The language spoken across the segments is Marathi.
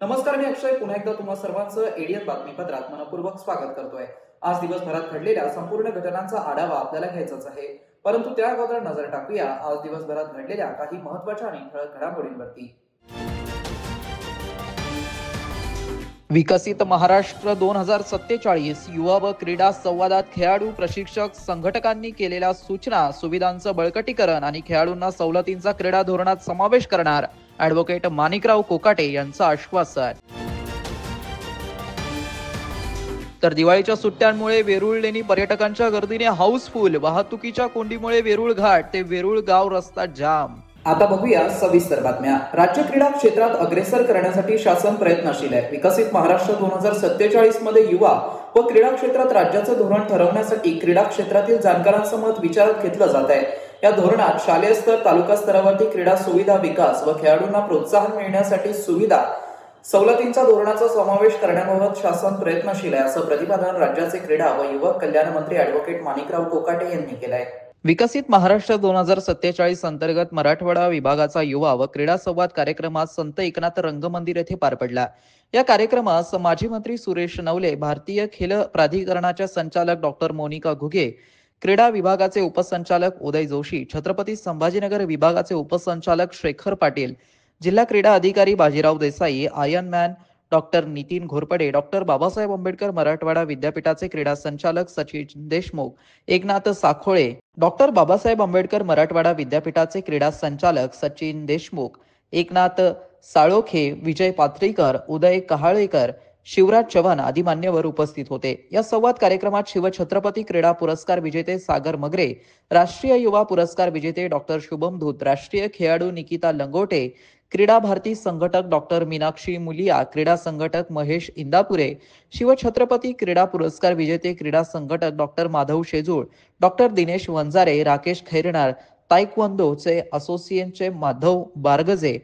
नमस्कार, मी अक्षय पुन्हा एकदा तुम्हा सर्वांचं एडीएन बातमीपत्रात मनपूर्वक स्वागत करतोय। आज दिवसभरात घडलेल्या संपूर्ण घटनांचा आढावा आपल्याला घ्यायचाच आहे, परंतु त्या अगोदर नजर टाकूया आज दिवसभरात घडलेल्या काही महत्त्वाच्या आणि ठळक घडामोडींवरती। विकसित महाराष्ट्र 2047 युवा व क्रीडा संवादात खेळाडू, प्रशिक्षक, संघटकांनी केलेल्या सूचना, सुविधांचं बळकटीकरण आणि खेळाडूंना सवलतींचा क्रीडा धोरणात समावेश करणार, ॲडव्होकेट माणिकराव कोकाटे यांचं आश्वासन। तर दिवाळीच्या सुट्ट्यांमुळे वेरूळ लेणी पर्यटकांच्या गर्दीने हाऊसफुल, वाहतुकीच्या कोंडीमुळे वेरूळ घाट ते वेरूळ गाव रस्ता जाम। आता बघूया सविस्तर बातम्या। राज्य क्रीडा क्षेत्रात अग्रेसर करण्यासाठी शासन प्रयत्नशील आहे। विकसित महाराष्ट्र 2047 मध्ये युवा व क्रीडा क्षेत्रात राज्याचं धोरण ठरवण्यासाठी क्रीडा क्षेत्रातील जाणकारांचं मत विचारात घेतलं जात आहे। या धोरणात शालेय स्तर, तालुका स्तरावरती क्रीडा सुविधा विकास व खेळाडूंना प्रोत्साहन मिळण्यासाठी सुविधा सवलतींचा धोरणाचा समावेश करण्याबाबत शासन प्रयत्नशील आहे, असं प्रतिपादन राज्याचे क्रीडा व युवक कल्याण मंत्री ॲडव्होकेट माणिकराव कोकाटे यांनी केलं आहे। विकसित महाराष्ट्र 2047 अंतर्गत मराठवाडा विभागाचा युवा व क्रीडा संवाद कार्यक्रमात संत एकनाथ रंगमंदिर येथे पार पडला। या कार्यक्रमास माजी मंत्री सुरेश नवले, भारतीय खेल प्राधिकरणाच्या संचालक डॉक्टर मोनिका घुगे, क्रीडा विभागाचे उपसंचालक उदय जोशी, छत्रपती संभाजीनगर विभागाचे उपसंचालक शेखर पाटील, जिल्हा क्रीडा अधिकारी Bajirao Desai, Ironman doctor Nitin Ghorpade, doctor Babasaheb Ambedkar Marathwada विद्यापीठाचे क्रीडा संचालक सचिन देशमुख, एकनाथ साखोळे, डॉक्टर बाबासाहेब आंबेडकर मराठवाडा विद्यापीठाचे क्रीडा संचालक सचिन देशमुख, एकनाथ साळोखे, विजय पाथरीकर, उदय कहाळेकर, शिवराज चव्हाण आदी मान्यवर उपस्थित होते। या संवाद कार्यक्रमात शिवछत्रपती क्रीडा पुरस्कार विजेते सागर मगरे, राष्ट्रीय युवा पुरस्कार विजेते डॉक्टर शुभम धूत, राष्ट्रीय खेळाडू निकिता लंगोटे, क्रीडा भारती संघटक डॉक्टर मीनाक्षी मुलिया, क्रीडा संघटक महेश इंदापुरे, शिवछत्रपती क्रीडा पुरस्कार विजेते क्रीडा संघटक डॉक्टर माधव शेजूळ, डॉक्टर दिनेश वंजारे, राकेश खैरनार, तायक्वोंदोचे असोसिएशनचे माधव बारगजे,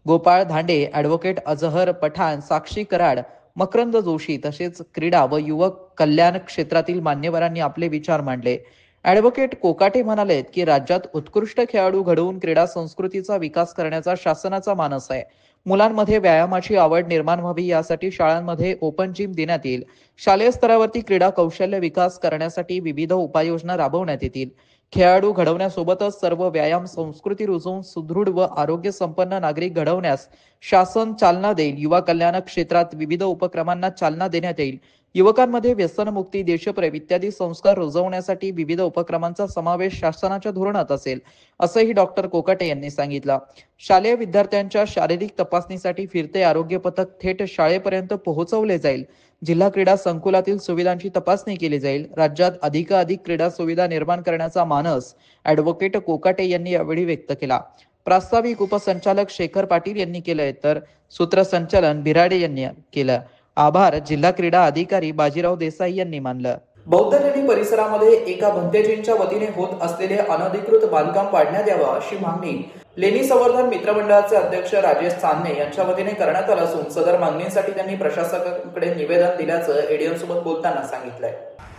गोपाळ धांडे, ॲडव्होकेट अजहर पठाण, साक्षी कराड, मकरंद जोशी तसेच क्रीडा व युवक कल्याण क्षेत्रातील मान्यवरांनी आपले विचार मांडले। ॲडव्होकेट कोकाटे म्हणाले की राज्यात उत्कृष्ट खेळाडू घडवून क्रीडा संस्कृतीचा विकास करण्याचा शासनाचा मानस आहे। मुलांमध्ये व्यायामाची आवड निर्माण व्हावी यासाठी शाळांमध्ये ओपन जिम देण्यात येईल। शालेय स्तरावरती क्रीडा कौशल्य विकास करण्यासाठी विविध उपाययोजना राबवण्यात येतील। खेळाडू घडवण्यासोबतच सर्व व्यायाम संस्कृती रुजवून सुदृढ व आरोग्य संपन्न नागरिक घडवण्यास शासन चालना देईल। युवा कल्याण क्षेत्रात विविध उपक्रमांना चालना देण्यात येईल। युवकांमध्ये व्यसनमुक्ती, देशप्रेम इत्यादी संस्कार रुजवण्यासाठी विविध उपक्रमांचा समावेश शासनाच्या धोरणात असेल, असंही डॉक्टर कोकाटे यांनी सांगितलं। शालेय विद्यार्थ्यांच्या शारीरिक तपासणीसाठी फिरते आरोग्य पथक थेट शाळेपर्यंत पोहोचवले जाईल। जिल्हा क्रीडा संकुलातील सुविधांची तपासणी केली जाईल। राज्यात अधिकाधिक क्रीडा सुविधा निर्माण करण्याचा मानस ॲडव्होकेट कोकाटे यांनी यावेळी व्यक्त केला। प्रास्ताविक उपसंचालक शेखर पाटील यांनी केले, तर सूत्रसंचालन बिराडे यांनी केलं। आभार जिल्हा क्रीडा अधिकारी बाजीराव देसाई यांनी मानलं। बौद्ध लेणी परिसरामध्ये एका भंतेजींच्या वतीने होत असलेले अनधिकृत बांधकाम पाडण्यात यावं अशी मागणी लेणी संवर्धन मित्रमंडळाचे अध्यक्ष राजेश चांदणे यांच्या वतीने करण्यात आलं असून सदर मागणीसाठी त्यांनी प्रशासकाकडे निवेदन दिल्याचं एडीएन सोबत बोलताना सांगितलंय।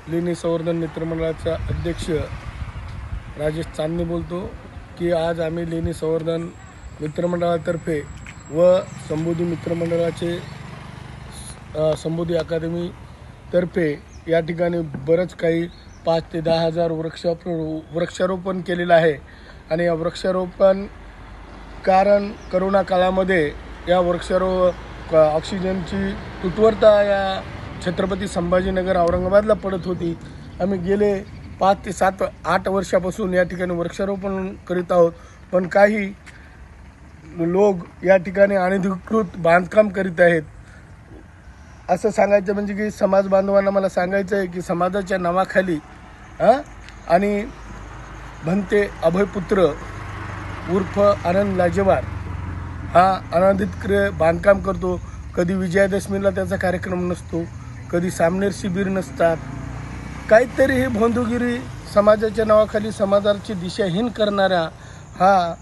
लेणी संवर्धन मित्रमंडळाचा अध्यक्ष राजेश चांदणे बोलतो की आज आम्ही लेणी संवर्धन मित्रमंडळातर्फे व संबोधी मित्रमंडळाचे संबोधी अकादमी तर्फे या ठिकाणी बरंच काही 5 ते 10 हजार वृक्षारोपण केलेलं आहे। आणि या वृक्षारोपण कारण करोना काळामध्ये या ऑक्सिजनची तुटवडता या छत्रपती संभाजीनगर औरंगाबादला पडत होती। आम्ही गेले 5 ते 7-8 वर्षापासून या ठिकाणी वृक्षारोपण करीत आहोत, पण काही लोक या ठिकाणी अनधिकृत बांधकाम करीत आहेत। असं सांगायचं म्हणजे की समाज बांधवांना मला सांगायचं आहे की समाजाच्या नावाखाली आणि भंते अभयपुत्र उर्फ आनंद लाजेवार हा अनधिकृत बांधकाम करतो। कधी विजयादशमीला त्याचा कार्यक्रम नसतो, कधी सामनेर शिबिर नसतात, काहीतरी ही भोंदूगिरी समाजाच्या नावाखाली समाजाची दिशाहीन करणारा हा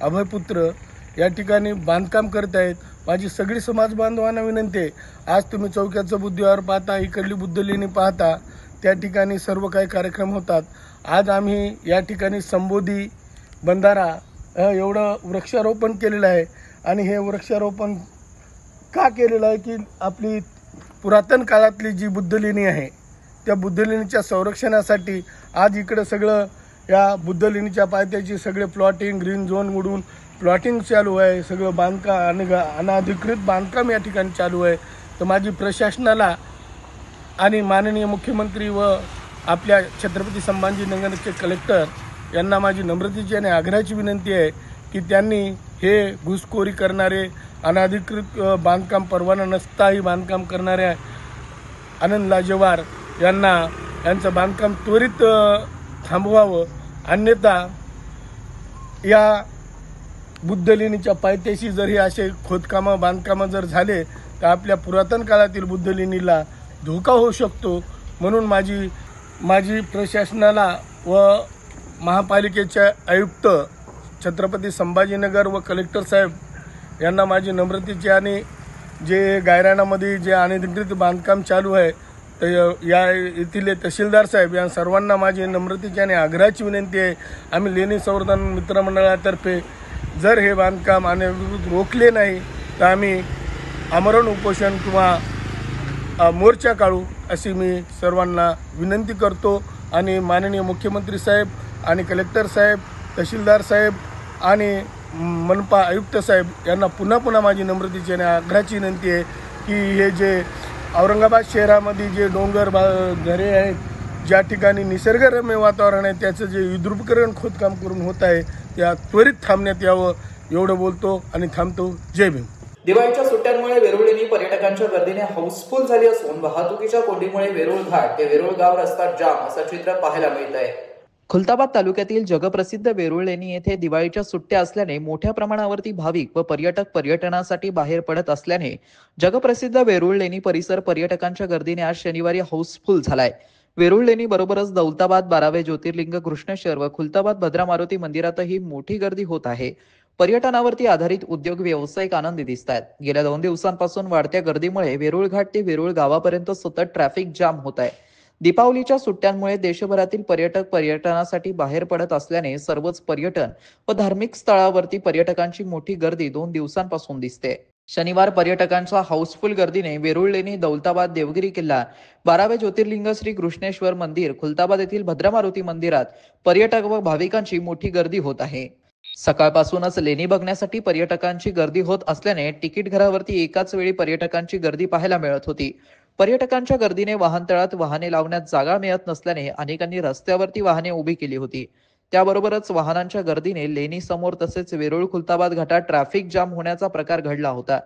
अभयपुत्र या ठिकाणी बांधकाम करत आहेत। माझी सगळी समाज बांधवांना विनंती आहे, आज तुम्ही चौक्याचं बुद्धविहार पाहता, इकडली बुद्ध लेणी पाहता, त्या ठिकाणी सर्व काही कार्यक्रम होतात। आज आम्ही या ठिकाणी संबोधी बंधारा एवढं वृक्षारोपण केलेलं आहे आणि हे वृक्षारोपण का केलेलं आहे की आपली पुरातन काळातली जी बुद्धलेणी आहे त्या बुद्धलेणीच्या संरक्षणासाठी आज इकडे सगळं या बुद्धलेणीच्या पायथ्याची सगळे प्लॉटिंग ग्रीन झोन उडून प्लॉटिंग चालू आहे, सगळं बांधकाम आणि अनधिकृत बांधकाम या ठिकाणी चालू आहे. तर माझी प्रशासनाला आणि माननीय मुख्यमंत्री व आपल्या छत्रपती संभाजीनगरचे कलेक्टर यांना माझी नम्रतेची आणि आग्रहाची विनंती आहे की त्यांनी हे घुसखोरी करणारे अनधिकृत बांधकाम परवाना नसताही बांधकाम करणाऱ्या आनंद लाजेवार यांचं बांधकाम त्वरित थांबवावं. अन्यथा या बुद्धलेणीच्या पायथ्याशी जर हे असे खोदकामं बांधकामं जर झाले तर आपल्या पुरातन काळातील बुद्धलेणीला धोका होऊ शकतो. म्हणून माझी प्रशासनाला व महापालिकेचे आयुक्त छत्रपती संभाजीनगर व कलेक्टर साहेब यांना माझी नम्रतेची आणि जे गायरानामध्ये जे अनधिकृत बांधकाम चालू आहे तर या येथील तहसीलदार साहेब या सर्वांना माझी नम्रतेची आणि आग्रहाची विनंती आहे. आम्ही लेणी संवर्धन मित्रमंडळातर्फे जर हे बांधकाम अनधिकृत रोखले नाही तर आम्ही आमरण उपोषण किंवा मोर्चा काढू अशी मी सर्वांना विनंती करतो. आणि माननीय मुख्यमंत्री साहेब आणि कलेक्टर साहेब, तहसीलदार साहेब आणि मनपा आयुक्त साहेब यांना पुन्हा माझी नम्रतेची आणि आग्रहाची विनंती आहे की हे जे औरंगाबाद शहरामध्ये जे डोंगर घरे आहेत, ज्या ठिकाणी निसर्गरम्य वातावरण आहे, त्याचं जे विद्रुपीकरण खोदकाम करून होत आहे त्या त्वरित थांबण्यात यावं एवढं बोलतो आणि थांबतो. जय भीम. दिवाळीच्या सुट्ट्यांमुळे वेरूळ लेणी पर्यटकांच्या गर्दीने हाऊसफुल झाली असून वाहतुकीच्या कोंडीमुळे वेरूळ घाट ते वेरूळ गाव रस्ता जाम असं चित्र पाहायला मिळत आहे. खुलताबाद तालुक्यातील जगप्रसिद्ध वेरूळ लेणी येथे दिवाळीच्या सुट्ट्या असल्याने मोठ्या प्रमाणावरती भाविक व पर्यटक पर्यटनासाठी बाहेर पडत असल्याने जगप्रसिद्ध वेरूळ लेणी परिसर पर्यटकांच्या गर्दीने आज शनिवारी हाऊसफुल झालाय. वेरूळ लेणी बरोबरच दौलताबाद 12वे ज्योतिर्लिंग कृष्णेश्वर व खुलताबाद भद्रा मारुती मंदिरातही मोठी गर्दी होत आहे. पर्यटनावरती आधारित उद्योग व्यावसायिक आनंदी दिसत आहेत. गेल्या 2 दिवसांपासून वाढत्या गर्दीमुळे वेरूळ घाट ते वेरूळ गावापर्यंत सतत ट्रॅफिक जाम होत आहे. दीपावलीच्या सुट्ट्यांमुळे देशभरातील पर्यटक पर्यटनासाठी बाहेर पडत असल्याने सर्वच पर्यटन व धार्मिक स्थळावरती पर्यटकांची मोठी गर्दी 2 दिवसांपासून दिसते. शनिवार पर्यटकांच्या हाऊसफुल गर्दीने वेरूळ लेणी, दौलताबाद, देवगिरी किल्ला, 12वे ज्योतिर्लिंग श्री कृष्णेश्वर मंदिर, खुलताबाद येथील भद्रा मारुती मंदिरात पर्यटक व भाविकांची मोठी गर्दी होत आहे. सकाळपासूनच लेणी बघण्यासाठी पर्यटकांची गर्दी होत असल्याने तिकीट घरावरती एकाच वेळी पर्यटकांची गर्दी पाहायला मिळत होती. पर्यटकांच्या गर्दीने वाहनतळात वाहने लावण्यात जागा मिळत नसल्याने अनेकांनी रस्त्यावरती वाहने उभी केली होती. त्याबरोबरच वाहनांच्या गर्दीने लेणी समोर तसेच वेरूळ खुलताबाद घाटात ट्रॅफिक जाम होण्याचा प्रकार घडला होता.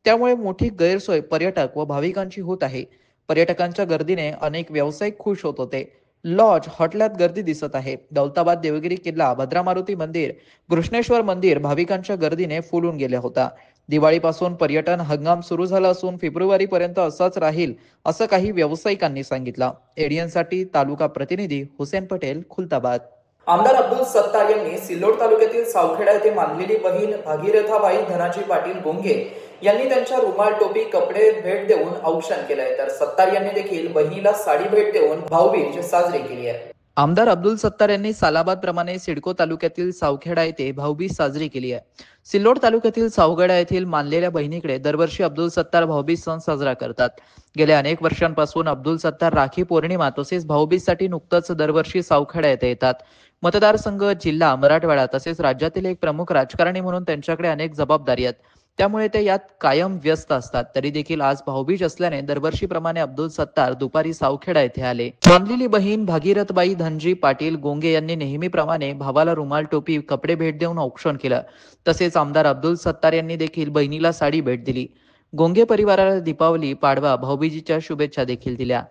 त्यामुळे मोठी गैरसोय पर्यटक व भाविकांची होत आहे. पर्यटकांच्या गर्दीने अनेक व्यावसायिक खुश होत होते. लॉज, हॉटेलात गर्दी दिसत आहे. दौलताबाद, देवगिरी किल्ला, भद्रा मारुती मंदिर, कृष्णेश्वर मंदिर भाविकांच्या गर्दीने फुलून गेले होता. दिवाळीपासून पर्यटन हंगाम सुरू झाला असून फेब्रुवारीपर्यंत असाच राहील असं काही व्यावसायिकांनी सांगितलं. एडियनसाठी तालुका प्रतिनिधी हुसेन पटेल, खुलताबाद. आमदार अब्दुल सत्तार यांनी सिल्लोड तालुक्यातील सावखेडा येथे मानलेली बहीण भागीरथाबाई धनाजी पाटील गोंगे यांनी त्यांच्या रुमाल, टोपी, कपडे भेट देऊन औक्षण केलंय. तर सत्तार यांनी देखील बहिणीला साडी भेट देऊन भाऊबीज साजरी केली आहे. आमदार अब्दुल सत्तार यांनी सालाबाद प्रमाणे सिडको तालुक्यातील सावखेडा येथे भाऊबीज साजरी केली आहे. सिल्लोड तालुक्यातील सावखेडा येथील मानलेल्या बहिणीकडे दरवर्षी अब्दुल सत्तार भाऊबीज सण साजरा करतात. गेल्या अनेक वर्षांपासून अब्दुल सत्तार राखी पौर्णिमा तसेच भाऊबीजसाठी नुकतंच दरवर्षी सावखेडा येथे येतात. मतदारसंघ, जिल्हा, मराठवाडा तसेच राज्यातील एक प्रमुख राजकारणी म्हणून त्यांच्याकडे अनेक जबाबदारी आहेत. त्यामुळे ते यात कायम व्यस्त असतात. तरी देखील आज भाऊबीज असल्याने दरवर्षीप्रमाणे अब्दुल सत्तार दुपारी सावखेडा येथे आले. मानलेली बहीण भागीरथबाई धनजी पाटील गोंगे यांनी नेहमीप्रमाणे भावाला रुमाल, टोपी, कपडे भेट देऊन औक्षण केलं. तसेच आमदार अब्दुल सत्तार यांनी देखील बहिणीला साडी भेट दिली. गोंगे परिवाराला दीपावली, पाडवा, भाऊबीजीच्या शुभेच्छा देखील दिल्या.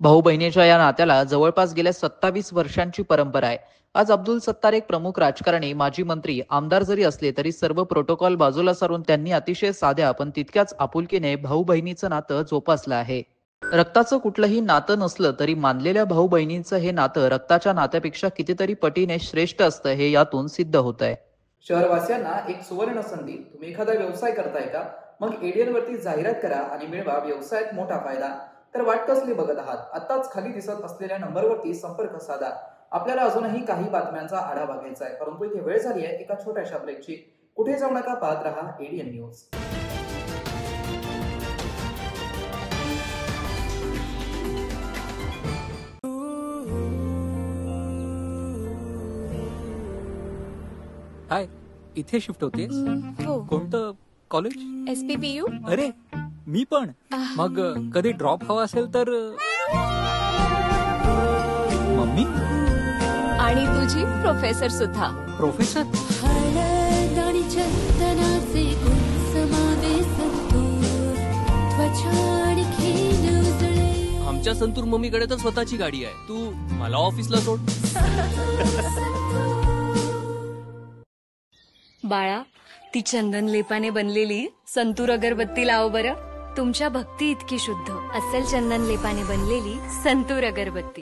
भाऊ बहिणीच्या या नात्याला जवळपास गेल्या 27 वर्षांची परंपरा आहे. आज अब्दुल सत्तार एक प्रमुख राजकारणी, माजी मंत्री, आमदार जरी असले तरी सर्व प्रोटोकॉल बाजूला सारून त्यांनी अतिशय साध्या पण तितक्याच आपुलकीने भाऊ बहिणीचं नातं जोपासलं आहे. रक्ताचं कुठलंही नातं नसलं तरी मानलेल्या भाऊ बहिणींचं हे नातं रक्ताच्या नात्यापेक्षा कितीतरी पटीने श्रेष्ठ असतं हे यातून सिद्ध होत आहे. शहरवासियांना एक सुवर्ण संधी. तुम्ही एखादा व्यवसाय करताय का? मग एडियन वरती जाहिरात करा आणि मिळवा व्यवसायात मोठा फायदा. तर वाट कसली बघत आहात? आताच खाली दिसत असलेल्या नंबरवरती संपर्क साधा. आपल्याला अजूनही काही बातम्यांचा आढावा घ्यायचा आहे, परंतु इथे वेळ झाली आहे एका छोट्याशा ब्रेकची. कुठे जाऊ नका, पाहत रहा एडियन न्यूज. हाय, इथे शिफ्ट होते? हो. कोणतं कॉलेज? SPPU. अरे मी पण. मग कधी ड्रॉप हवा असेल तर मम्मी आणि तुझी प्रोफेसर सुद्धा. प्रोफेसर. हळदाणी चंदनाचे कुंसमावे संतूर, त्वचा आणखीन उजळे. आमच्या संतूर मम्मीकडे तर स्वतःची गाडी आहे. तू मला ऑफिसला सोड. बाळा, ती चंदन लेपाने बनलेली संतूर अगरबत्ती लाव बरं. तुमच्या भक्ती इतकी शुद्ध, अस्सल चंदन लेपाने बनलेली संतूर अगरबत्ती.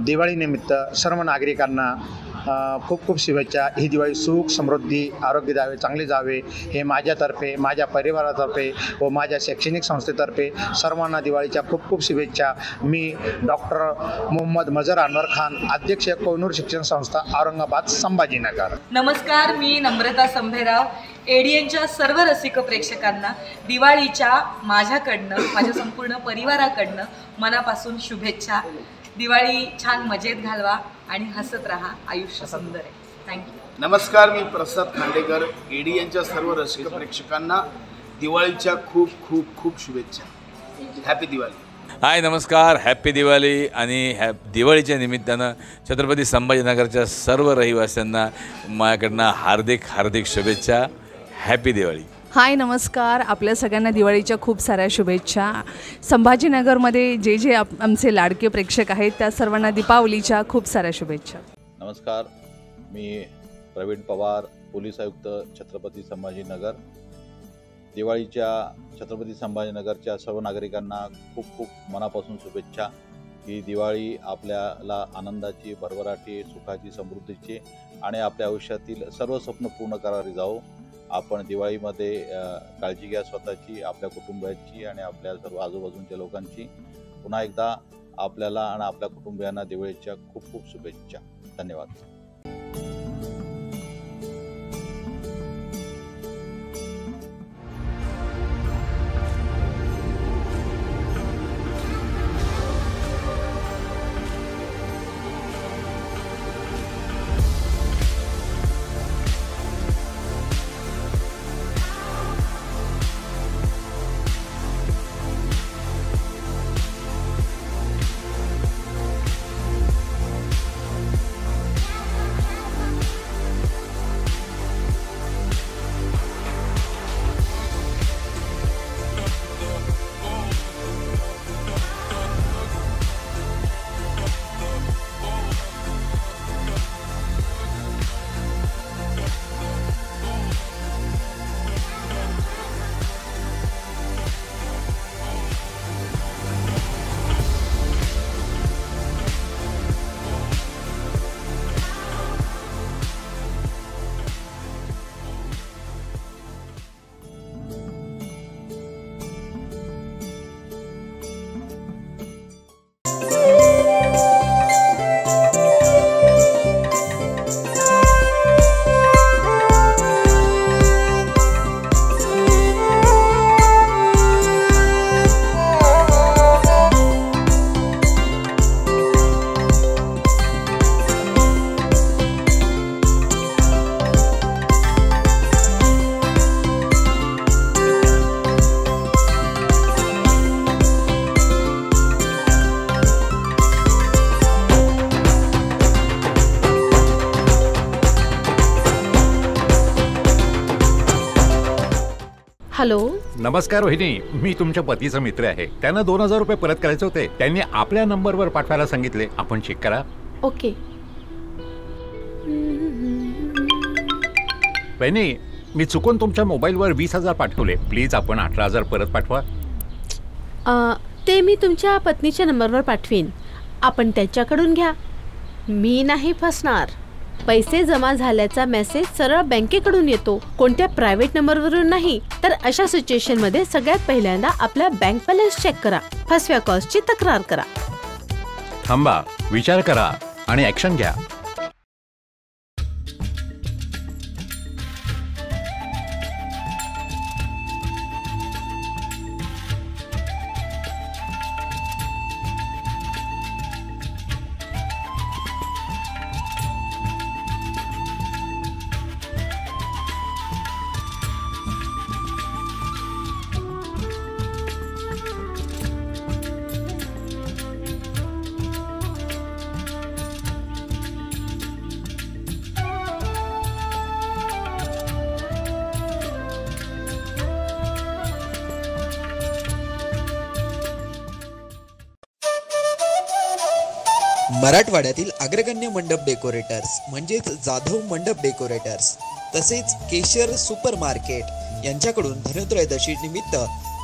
दिवाळीनिमित्त सर्व नागरिकांना खूप खूप शुभेच्छा. ही दिवाळी सुख समृद्धी आरोग्य द्यावे, चांगले जावे हे माझ्यातर्फे, माझ्या परिवारातर्फे व माझ्या शैक्षणिक संस्थेतर्फे सर्वांना दिवाळीच्या खूप खूप शुभेच्छा. मी डॉक्टर मोहम्मद मजर अनवर खान, अध्यक्ष कोहिनूर शिक्षण संस्था, औरंगाबाद, संभाजीनगर. नमस्कार, मी नम्रता संभेराव. एडीएनच्या सर्व रसिक प्रेक्षकांना दिवाळीच्या माझ्याकडनं, माझ्या संपूर्ण परिवाराकडनं मनापासून शुभेच्छा. दिवाळी छान मजेत घालवा आणि हसत राहा. आयुष्य सुंदर आहे. थँक्यू. नमस्कार, मी प्रसाद खांडेकर. एडीएनच्या सर्व रसिक प्रेक्षकांना दिवाळीच्या खूप खूप खूप शुभेच्छा. हॅपी दिवाळी. हाय, नमस्कार, हॅप्पी दिवाळी. आणि दिवाळीच्या निमित्तानं छत्रपती संभाजीनगरच्या सर्व रहिवाशांना माझ्याकडनं हार्दिक हार्दिक शुभेच्छा. हॅपी दिवाळी. हाय, नमस्कार. आपल्या सगळ्यांना दिवाळीच्या खूप साऱ्या शुभेच्छा. संभाजीनगरमध्ये जे जे आमचे लाडके प्रेक्षक आहेत त्या सर्वांना दीपावलीच्या खूप साऱ्या शुभेच्छा. नमस्कार, मी प्रवीण पवार, पोलीस आयुक्त, छत्रपती संभाजीनगर. दिवाळीच्या छत्रपती संभाजीनगरच्या सर्व नागरिकांना खूप खूप मनापासून शुभेच्छा. ही दिवाळी आपल्याला आनंदाची, भरभराटी, सुखाची, समृद्धीची आणि आपल्या आयुष्यातील सर्व स्वप्न पूर्ण करारी जाओ. आपण दिवाळीमध्ये काळजी घ्या स्वतःची, आपल्या कुटुंबाची आणि आपल्या सर्व आजूबाजूच्या लोकांची. पुन्हा एकदा आपल्याला आणि आपल्या कुटुंबियांना दिवाळीच्या खूप खूप शुभेच्छा. धन्यवाद. हॅलो, नमस्कार रोहिणी, मी तुमच्या पतीचा मित्र आहे. त्यांना 2000 रुपये परत करायचे होते. त्यांनी आपल्या नंबरवर पाठवायला सांगितले. आपण चेक करा. ओके. बहिणी, मी चुकून तुमच्या मोबाईलवर 20,000 पाठवले. प्लीज आपण 18,000 परत पाठवा. ते मी तुमच्या पत्नीच्या नंबरवर पाठवीन, आपण त्याच्याकडून घ्या. मी नाही फसणार. पैसे जमा झाल्याचा मेसेज सरळ बँकेकडून येतो, कोणत्या प्रायव्हेट नंबरवरून नाही. तर अशा सिच्युएशनमध्ये सगळ्यात पहिल्यांदा आपला बँक बॅलन्स चेक करा, फसव्या कॉल्सची तक्रार करा. थांबा, विचार करा आणि ॲक्शन घ्या. मराठवाड्यातील अग्रगण्य मंडप डेकोरेटर्स म्हणजेच जाधव मंडप डेकोरेटर्स तसेच केशर सुपर मार्केट यांच्याकडून धनत्रयोदशी निमित्त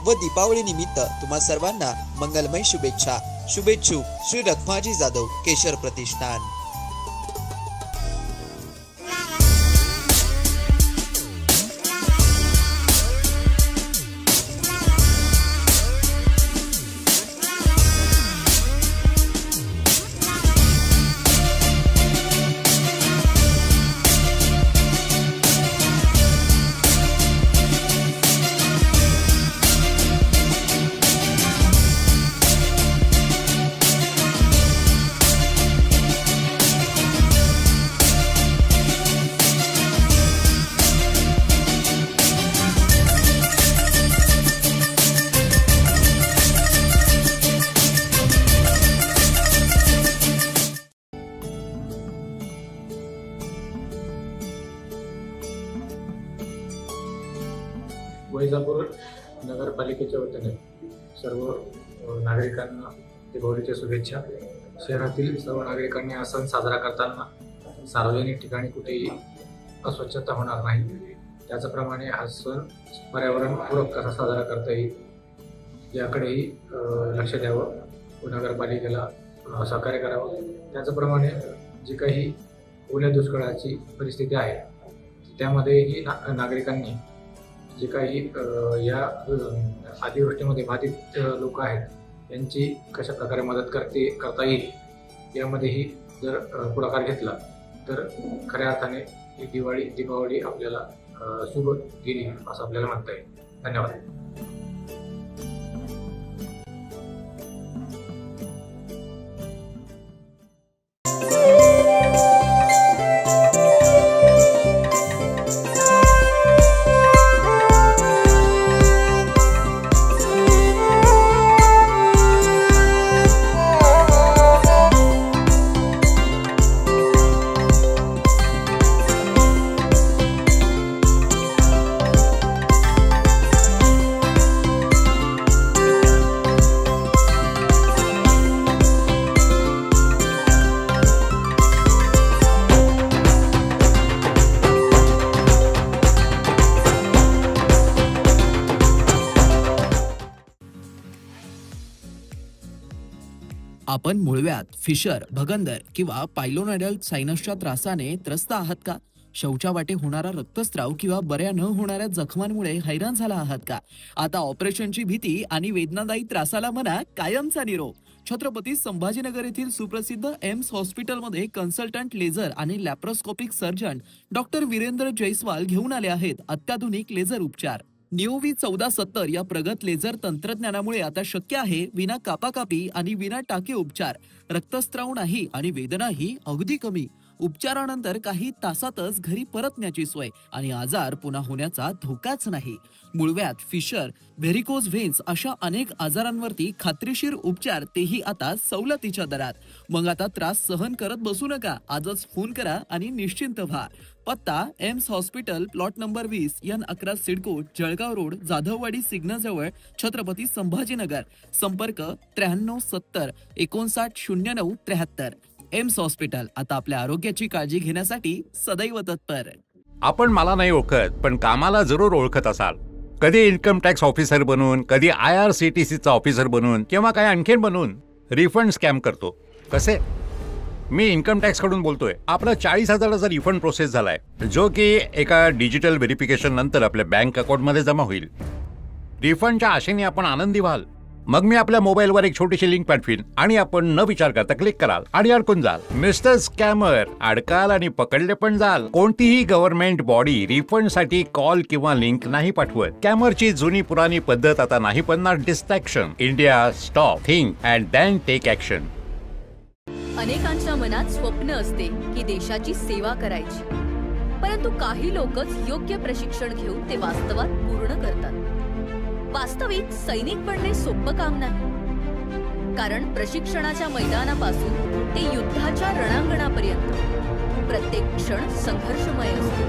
व दीपावली निमित्त तुम्हा सर्वांना मंगलमय शुभेच्छा. शुभेच्छुक श्री रखमाजी जाधव, केशर प्रतिष्ठान. वैजापूर नगरपालिकेच्या वतीने सर्व नागरिकांना दीपावलीच्या शुभेच्छा. शहरातील सर्व नागरिकांनी हा सण साजरा करताना सार्वजनिक ठिकाणी कुठेही अस्वच्छता होणार नाही, त्याचप्रमाणे हा सण पर्यावरणपूरक कसा साजरा करता येईल याकडेही लक्ष द्यावं व नगरपालिकेला सहकार्य करावं. त्याचप्रमाणे जी काही ओल्या दुष्काळाची परिस्थिती आहे त्यामध्येही नागरिकांनी जे काही या अतिवृष्टीमध्ये बाधित लोक आहेत यांची कशा प्रकारे मदत करता येईल यामध्येही जर पुढाकार घेतला तर खऱ्या अर्थाने ही दीपावली आपल्याला शुभ गेली असं आपल्याला म्हणता येईल. धन्यवाद. आपण मुळव्यात, फिशर, भगंदर किंवा पायलोनोडल सायनसच्या त्रासाने त्रस्त आहात का? शौचावाटे होणारा रक्तस्राव किंवा बऱ्या न होणाऱ्या जखमांमुळे हैराण झाला आहात का? आता ऑपरेशनची भीती आणि वेदनादायी त्रासाला म्हणा कायमचा निरोप. छत्रपती संभाजीनगर येथील सुप्रसिद्ध एम्स हॉस्पिटलमध्ये कन्सल्टंट लेझर आणि laparoscopic surgeon doctor Virendra Jaiswal घेऊन आले आहेत अत्याधुनिक लेझर उपचार. निओव्ही 1470 या प्रगत लेझर तंत्रज्ञानामुळे आता शक्य आहे विना कापाकापी आणि विना टाके उपचार. रक्तस्राव नाही आणि वेदनाही अगदी कमी. उपचारानंतर काही तासातच घरी परतण्याची सोय आणि आजार पुन्हा होण्याचा धोकाच नाही. मुळव्यात, फिशर, व्हेरिकोज व्हेन्स अशा अनेक आजारांवरती खात्रीशीर उपचार, तेही आता सवलतीच्या दरात. मग आता त्रास सहन करत बसू नका. आजच फोन करा आणि निश्चिंत व्हा. पत्ता AIIMS hospital, plot number 20, N11 CIDCO, Jalgaon road, Jadhavwadi signal जवळ, छत्रपती संभाजीनगर. संपर्क 93 70 59 09 73. एम्स हॉस्पिटल, आता आपल्या आरोग्याची काळजी घेण्यासाठी सदैव तत्पर. आपण मला नाही ओळखत पण कामाला जरूर ओळखत असाल. कधी इन्कम टॅक्स ऑफिसर बनून, कधी IRCTCचा ऑफिसर बनून किंवा काय आणखीन बनून रिफंड स्कॅम करतो. कसे? मी इन्कम टॅक्सकडून बोलतोय. आपला 40,000चा रिफंड प्रोसेस झालाय, जो की एका डिजिटल व्हेरिफिकेशन नंतर आपल्या बँक अकाउंटमध्ये जमा होईल. रिफंडच्या आशेने आपण आनंदी व्हाल. मग मी आपल्या मोबाईलवर एक छोटीशी लिंक पाठवीन आणि आपण न विचार करता क्लिक कराल आणि अडकून जाल. मिस्टर स्कॅमर, अडकाल आणि पकडले पण जाल. कोणतीही गव्हर्नमेंट बॉडी रिफंडसाठी कॉल किंवा लिंक नाही पाठवत. स्कॅमरची जुनी पुराणी पद्धत आता नाही बनणार distraction. India, stop, think and then take action. अनेकांच्या मनात स्वप्न असते की देशाची सेवा करायची, परंतु काही लोकच योग्य प्रशिक्षण घेऊन ते वास्तवात पूर्ण करतात. वास्तविक सैनिक बनणे सोपं काम नाही, कारण प्रशिक्षणाच्या मैदानापासून ते युद्धाच्या रणांगणापर्यंत प्रत्येक क्षण संघर्षमय असतो.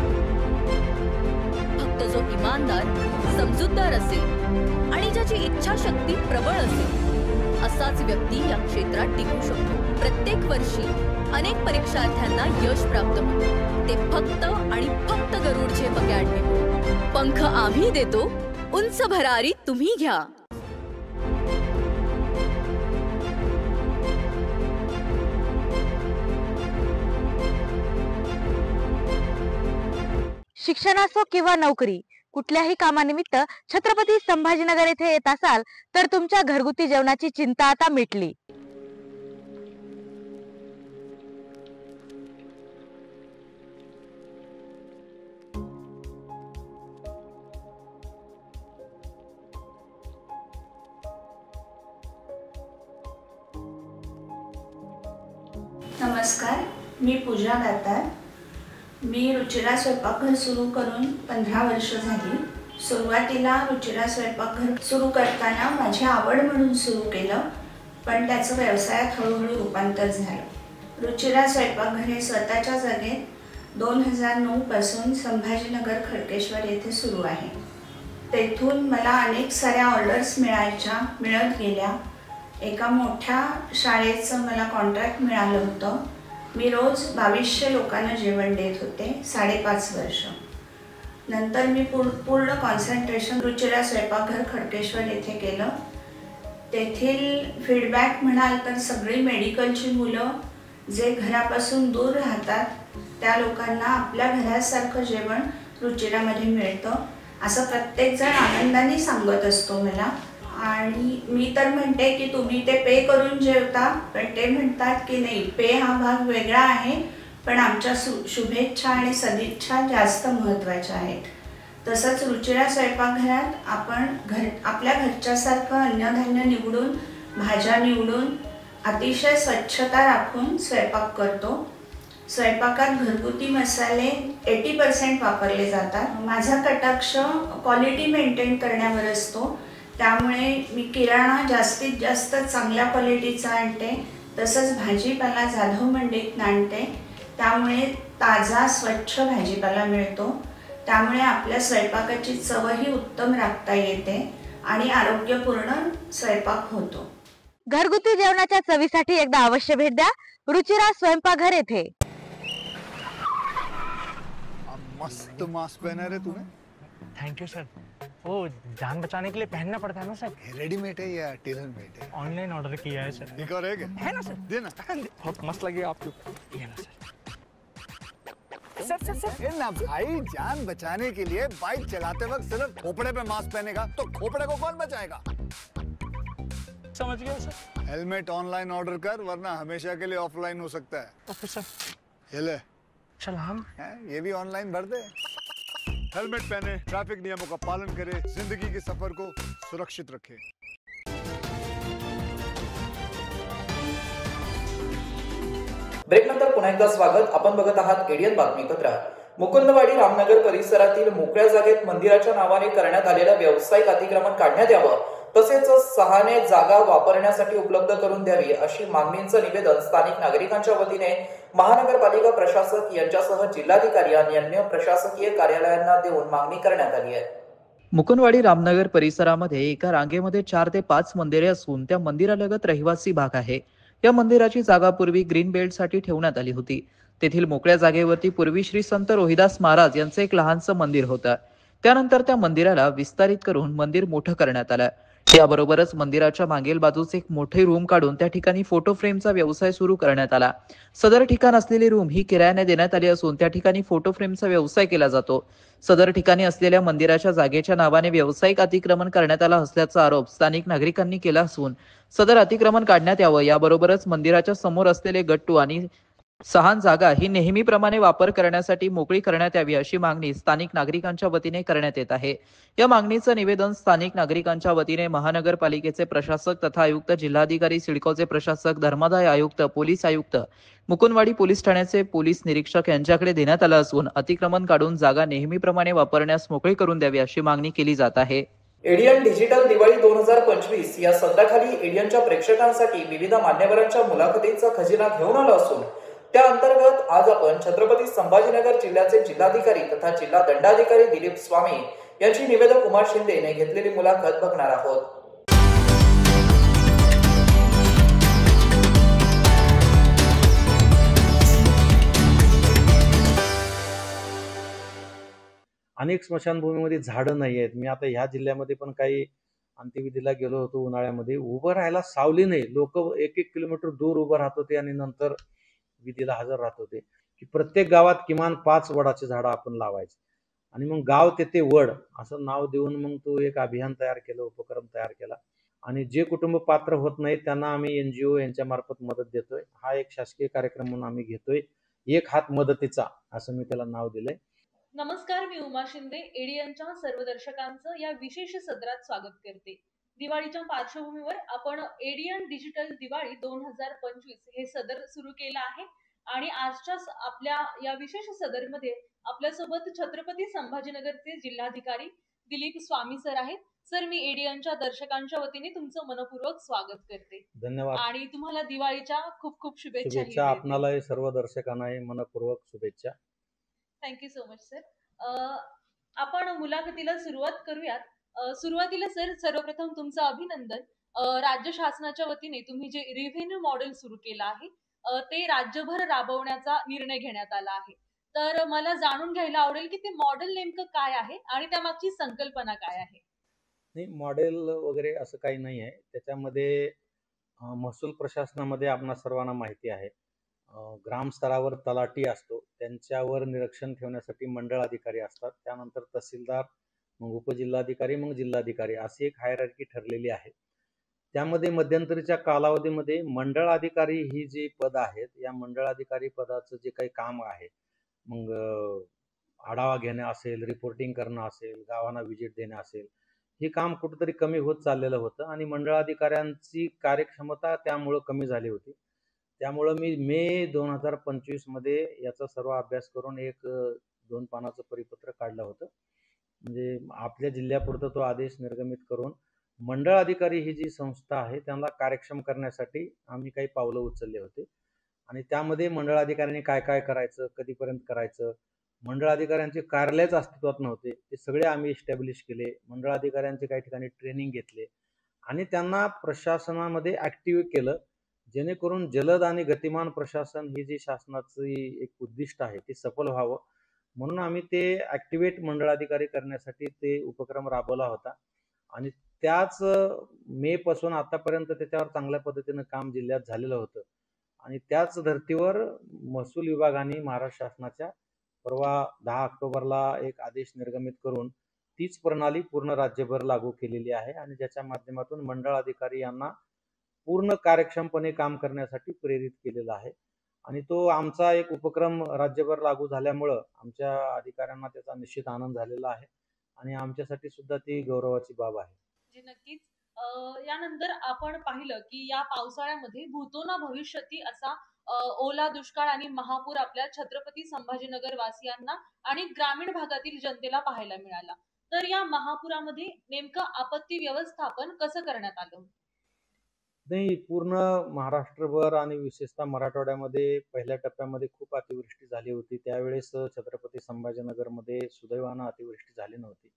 फक्त जो इमानदार, समजूतदार असेल आणि ज्याची इच्छाशक्ती प्रबळ असेल असाच व्यक्ती या क्षेत्रात टिकू शकतो. प्रत्येक वर्षी अनेक परीक्षार्थ्यांना यश प्राप्त होते, ते फक्त आणि फक्त गरुड झेप अकॅडमी. पंख आम्ही देतो, उंच भरारी तुम्ही घ्या. शिक्षण असो किंवा नोकरी, कुठल्याही कामानिमित्त छत्रपती संभाजीनगर येथे येत असाल तर तुमच्या घरगुती जेवणाची चिंता आता मिटली. नमस्कार, मी पूजा दातार. मी रुचिरा स्वयंपाकघर सुरू करून 15 वर्ष झाली. सुरुवातीला रुचिरा स्वयंपाकघर सुरू करताना माझी आवड म्हणून सुरू केलं, पण त्याचं व्यवसायात हळूहळू रूपांतर झालं. रुचिरा स्वयंपाकघर हे स्वतःच्या जागेत 2009 पासून संभाजीनगर खडकेश्वर येथे सुरू आहे. तेथून मला अनेक साऱ्या ऑर्डर्स मिळत गेल्या. एका मोठ्या शाळेचं मला कॉन्ट्रॅक्ट मिळालं होतं. मी रोज 2200 लोकांना जेवण देत होते 5.5 वर्ष. नंतर मी पूर्ण कॉन्सन्ट्रेशन रुचिरा स्वयंपाकघर खडकेश्वर येथे केलं. तेथील फीडबॅक म्हणाल तर सगळी मेडिकलची मुलं जे घरापासून दूर राहतात त्या लोकांना आपल्या घरासारखं जेवण रुचिरामध्ये मिळतं असं प्रत्येकजण आनंदाने सांगत असतो मला. आणि मी तर म्हणते की तुम्ही ते पे करून जेवता, पण ते म्हणतात की नाही, पे हा भाग वेगळा आहे, पण आमच्या शुभेच्छा आणि सदिच्छा जास्त महत्त्वाच्या आहेत. तसंच रुचिरा स्वयंपाकघरात आपण आपल्या घरच्यासारखं अन्नधान्य निवडून, भाज्या निवडून, अतिशय स्वच्छता राखून स्वयंपाक करतो. स्वयंपाकात घरगुती मसाले 80% वापरले जातात. माझा कटाक्ष क्वालिटी मेंटेन करण्यावर असतो, त्यामुळे मी किराणा जास्तीत जास्त चांगल्या क्वालिटीचा आणते. तसंच भाजीपाला जाधव मंडईतून आणते, त्यामुळे ताजा स्वच्छ भाजीपाला मिळतो. त्यामुळे आपल्या स्वयंपाकाची चवही उत्तम राखता येते आणि आरोग्यपूर्ण स्वयंपाक होतो. घरगुती जेवणाच्या चवीसाठी एकदा अवश्य भेट द्या रुचिरा स्वयंपाकघर येथे. मस्त मास्क पहना रे तूने. Thank you sir. वो जान बचाने के लिए पहनना पड़ता है ना सर. रेडीमेड है या टेलर मेड है? ऑनलाइन ऑर्डर किया है सर. एक और है ना सर. देना. बहुत मस्त लगे आपको. ये ना सर. सर ना भाई, जान बचाने के लिए बाइक चलाते वक्त सिर्फ खोपड़े पे मास्क पहनेगा तो खोपड़े को कौन बचाएगा? समझ गया सर. हेलमेट ऑनलाइन ऑर्डर कर, वरना हमेशा के लिए ऑफलाइन हो सकता है. Okay sir. ये ले. चल हम ये भी ऑनलाइन भर दे. हेलमेट पहने, ट्रैफिक नियमों का पालन करे, जिंदगी के सफर को सुरक्षित रखे. ब्रेक नंतर पुन्हा एकदा स्वागत. आपण बघत आहात एडियन बातमीपत्र. मुकुंदवाडी रामनगर परिसरातील मोकळ्या जागेत मंदिराच्या नावाने करण्यात आलेलं व्यावसायिक अतिक्रमण काढण्यात यावं, तसेच 6 जागा वापरण्यासाठी उपलब्ध करून द्यावी अशी मागणीचं निवेदन स्थानिक नागरिकांच्या वतीने महानगरपालिका प्रशासक यांच्यासह जिल्हाधिकारी आणि अन्य प्रशासकीय कार्यालयांना देऊन मागणी करण्यात आली आहे. मुकुंदवाडी रामनगर परिसरामध्ये एका रांगेमध्ये 4 ते 5 मंदिरे असून त्या मंदिरालगत रहिवासी भाग आहे. या मंदिराची जागा पूर्वी ग्रीन बेल्टसाठी ठेवण्यात आली होती. तेथील मोकळ्या जागेवरती पूर्वी श्री संत रोहिदास महाराज यांचे एक लहानसं मंदिर होतं. त्यानंतर त्या मंदिराला विस्तारित करून मंदिर मोठं करण्यात आलं. याबरोबरच मंदिराच्या मागील बाजूस एक मोठे रूम काढून त्या ठिकाणी फोटो फ्रेमचा व्यवसाय सुरू करण्यात आला. सदर ठिकाण असलेली रूम ही किरायाने देण्यात आली असून त्या ठिकाणी फोटो फ्रेमचा व्यवसाय केला जातो. सदर ठिकाणी असलेल्या मंदिराच्या जागेच्या नावाने व्यावसायिक अतिक्रमण करण्यात आला असल्याचा आरोप स्थानिक नागरिकांनी केला असून सदर अतिक्रमण काढण्यात यावं, याबरोबरच मंदिराच्या समोर असलेले गट्टू आणि सहान जागा ही नेहमीप्रमाणे वापर करण्यासाठी मोकळी करण्यात यावी अशी मागणी स्थानिक नागरिकांच्या वतीने करण्यात येत आहे. या मागणीचं निवेदन स्थानिक नागरिकांच्या वतीने महानगरपालिकेचे प्रशासक तथा आयुक्त, जिल्हाधिकारी, सिडकोचे प्रशासक, धर्मादाय आयुक्त, पोलीस आयुक्त, मुकुंदवाडी पोलीस ठाण्याचे पोलीस निरीक्षक यांच्याकडे देण्यात आलं असून अतिक्रमण काढून जागा नेहमीप्रमाणे वापरण्यास मोकळी करून द्यावी अशी मागणी केली जात आहे. एडियन डिजिटल दिवाळी 2025 या सत्राखाली एडियनच्या प्रेक्षकांसाठी विविध मान्यवरांच्या मुलाखतींचा खजिना घेऊन आला असून त्या अंतर्गत आज आपण छत्रपती संभाजीनगर जिल्ह्याचे जिल्हाधिकारी तथा जिल्हा दंडाधिकारी दिलीप स्वामी यांची निवेदक उमा शिंदे यांनी घेतलेली मुलाखत बघणार आहोत. अनेक स्मशानभूमीमध्ये झाडं नाही आहेत. मी आता ह्या जिल्ह्यामध्ये पण काही अंत्यविधीला गेलो होतो उन्हाळ्यामध्ये, उभं राहायला सावली नाही. लोक 1-1 किलोमीटर दूर उभं राहत होते आणि नंतर विधीला हजर राहत होते. की प्रत्येक गावात किमान 5 वडाची झाडं आपण लावायची आणि मग गाव तेथे वड असं नाव देऊन मग तो एक अभियान तयार केलं, उपक्रम तयार केला आणि जे कुटुंब पात्र होत नाहीत त्यांना आम्ही NGO यांच्या मार्फत मदत देतोय. हा एक शासकीय कार्यक्रम म्हणून आम्ही घेतोय, एक हात मदतीचा असं मी त्याला नाव दिलंय. नमस्कार, मी उमा शिंदे एडियनच्या सर्व दर्शकांचं या विशेष सत्रात स्वागत करते. दिवाळीच्या पार्श्वभूमीवर आपण एडियन डिजिटल दिवाळी 2025 हे सदर सुरू केलं आहे आणि आजच्या आपल्या या विशेष सदरमध्ये आपल्यासोबत छत्रपती संभाजीनगरचे जिल्हाधिकारी दिलीप स्वामी सर आहेत. सर, मी एडियनच्या दर्शकांच्या वतीने तुमचं मनपूर्वक स्वागत करते. धन्यवाद आणि तुम्हाला दिवाळीच्या खूप खूप शुभेच्छा. शुभेच्छा आपणालाही, सर्व दर्शकांनाही मनपूर्वक शुभेच्छा. Thank you so much sir. आपण मुलाखतीला सुरुवात करूयात. सुरुवातीला सर, सर्वप्रथम तुमचं अभिनंदन. राज्य शासनाच्या वतीने तुम्ही जे रेव्हेन्यू मॉडेल सुरू केलं आहे ते राज्यभर राबवण्याचा निर्णय घेण्यात आला आहे. तर मला जाणून घ्यायला आवडेल की ते मॉडेल नेमकं काय आहे आणि त्यामागची संकल्पना काय आहे. नाही, मॉडेल वगैरे असं काही नाही आहे. त्याच्यामध्ये महसूल प्रशासनामध्ये आपणा सर्वांना माहिती आहे ग्रामस्तरावर तलाठी असतो, त्यांच्यावर निरीक्षण ठेवण्यासाठी मंडळ अधिकारी असतात, त्यानंतर तहसीलदार, मग उपजिल्हाधिकारी, मग जिल्हाधिकारी अशी एक हायरार्की ठरलेली आहे. त्यामध्ये मध्यंतरीच्या कालावधीमध्ये मंडळ अधिकारी ही जी पद आहेत, या मंडळ अधिकारी पदाचं जे काही काम आहे, मग आढावा घेणं असेल, रिपोर्टिंग करणं असेल, गावांना व्हिजिट देणं असेल, हे काम कुठेतरी कमी होत चाललेलं होतं आणि मंडळ अधिकाऱ्यांची कार्यक्षमता त्यामुळं कमी झाली होती. त्यामुळं मी मे 2025 मध्ये याचा सर्व अभ्यास करून एक 2 पानाचं परिपत्र काढलं होतं. म्हणजे आपल्या जिल्ह्यापुरतं तो आदेश निर्गमित करून मंडळ अधिकारी ही जी संस्था आहे त्यांना कार्यक्षम करण्यासाठी आम्ही काही पावलं उचलले होते आणि त्यामध्ये मंडळ अधिकाऱ्यांनी काय काय करायचं, कधीपर्यंत करायचं, मंडळ अधिकाऱ्यांचे कार्यालयच अस्तित्वात नव्हते, ते सगळे आम्ही इस्टॅब्लिश केले. मंडळ अधिकाऱ्यांचे काही ठिकाणी ट्रेनिंग घेतले आणि त्यांना प्रशासनामध्ये ॲक्टिव्ह केलं, जेणेकरून जलद आणि गतिमान प्रशासन ही जी शासनाची एक उद्दिष्ट आहे ती सफल व्हावं म्हणून आम्ही ते ॲक्टिव्हेट मंडळ अधिकारी करण्यासाठी ते उपक्रम राबवला होता आणि त्याच मे पासून आतापर्यंत त्याच्यावर चांगल्या पद्धतीनं काम जिल्ह्यात झालेलं होतं आणि त्याच धर्तीवर महसूल विभागाने महाराष्ट्र शासनाच्या परवा 10 ऑक्टोबरला एक आदेश निर्गमित करून तीच प्रणाली पूर्ण राज्यभर लागू केलेली आहे आणि ज्याच्या माध्यमातून मंडळ अधिकारी यांना पूर्ण कार्यक्षमपणे काम करण्यासाठी प्रेरित केलेला आहे आणि तो आमचा एक उपक्रम राज्यभर लागू झाल्यामुळं आमच्या अधिकाऱ्यांना त्याचा निश्चित आनंद झालेला आहे आणि आमच्यासाठी सुद्धा ती गौरवाची बाब आहे. नक्कीच. यानंतर आपण पाहिलं की या पावसाळ्यामध्ये भूतो ना भविष्यती असा ओला दुष्काळ आणि महापूर आपल्या छत्रपती संभाजीनगर वासियांना आणि ग्रामीण भागातील जनतेला पाहायला मिळाला. तर या महापुरामध्ये नेमकं आपत्ती व्यवस्थापन कसं करण्यात आलं? नाही, पूर्ण महाराष्ट्रभर आणि विशेषतः मराठवाड्यामध्ये पहिल्या टप्प्यामध्ये खूप अतिवृष्टी झाली होती. त्यावेळेस छत्रपती संभाजीनगरमध्ये सुदैवानं अतिवृष्टी झाली नव्हती,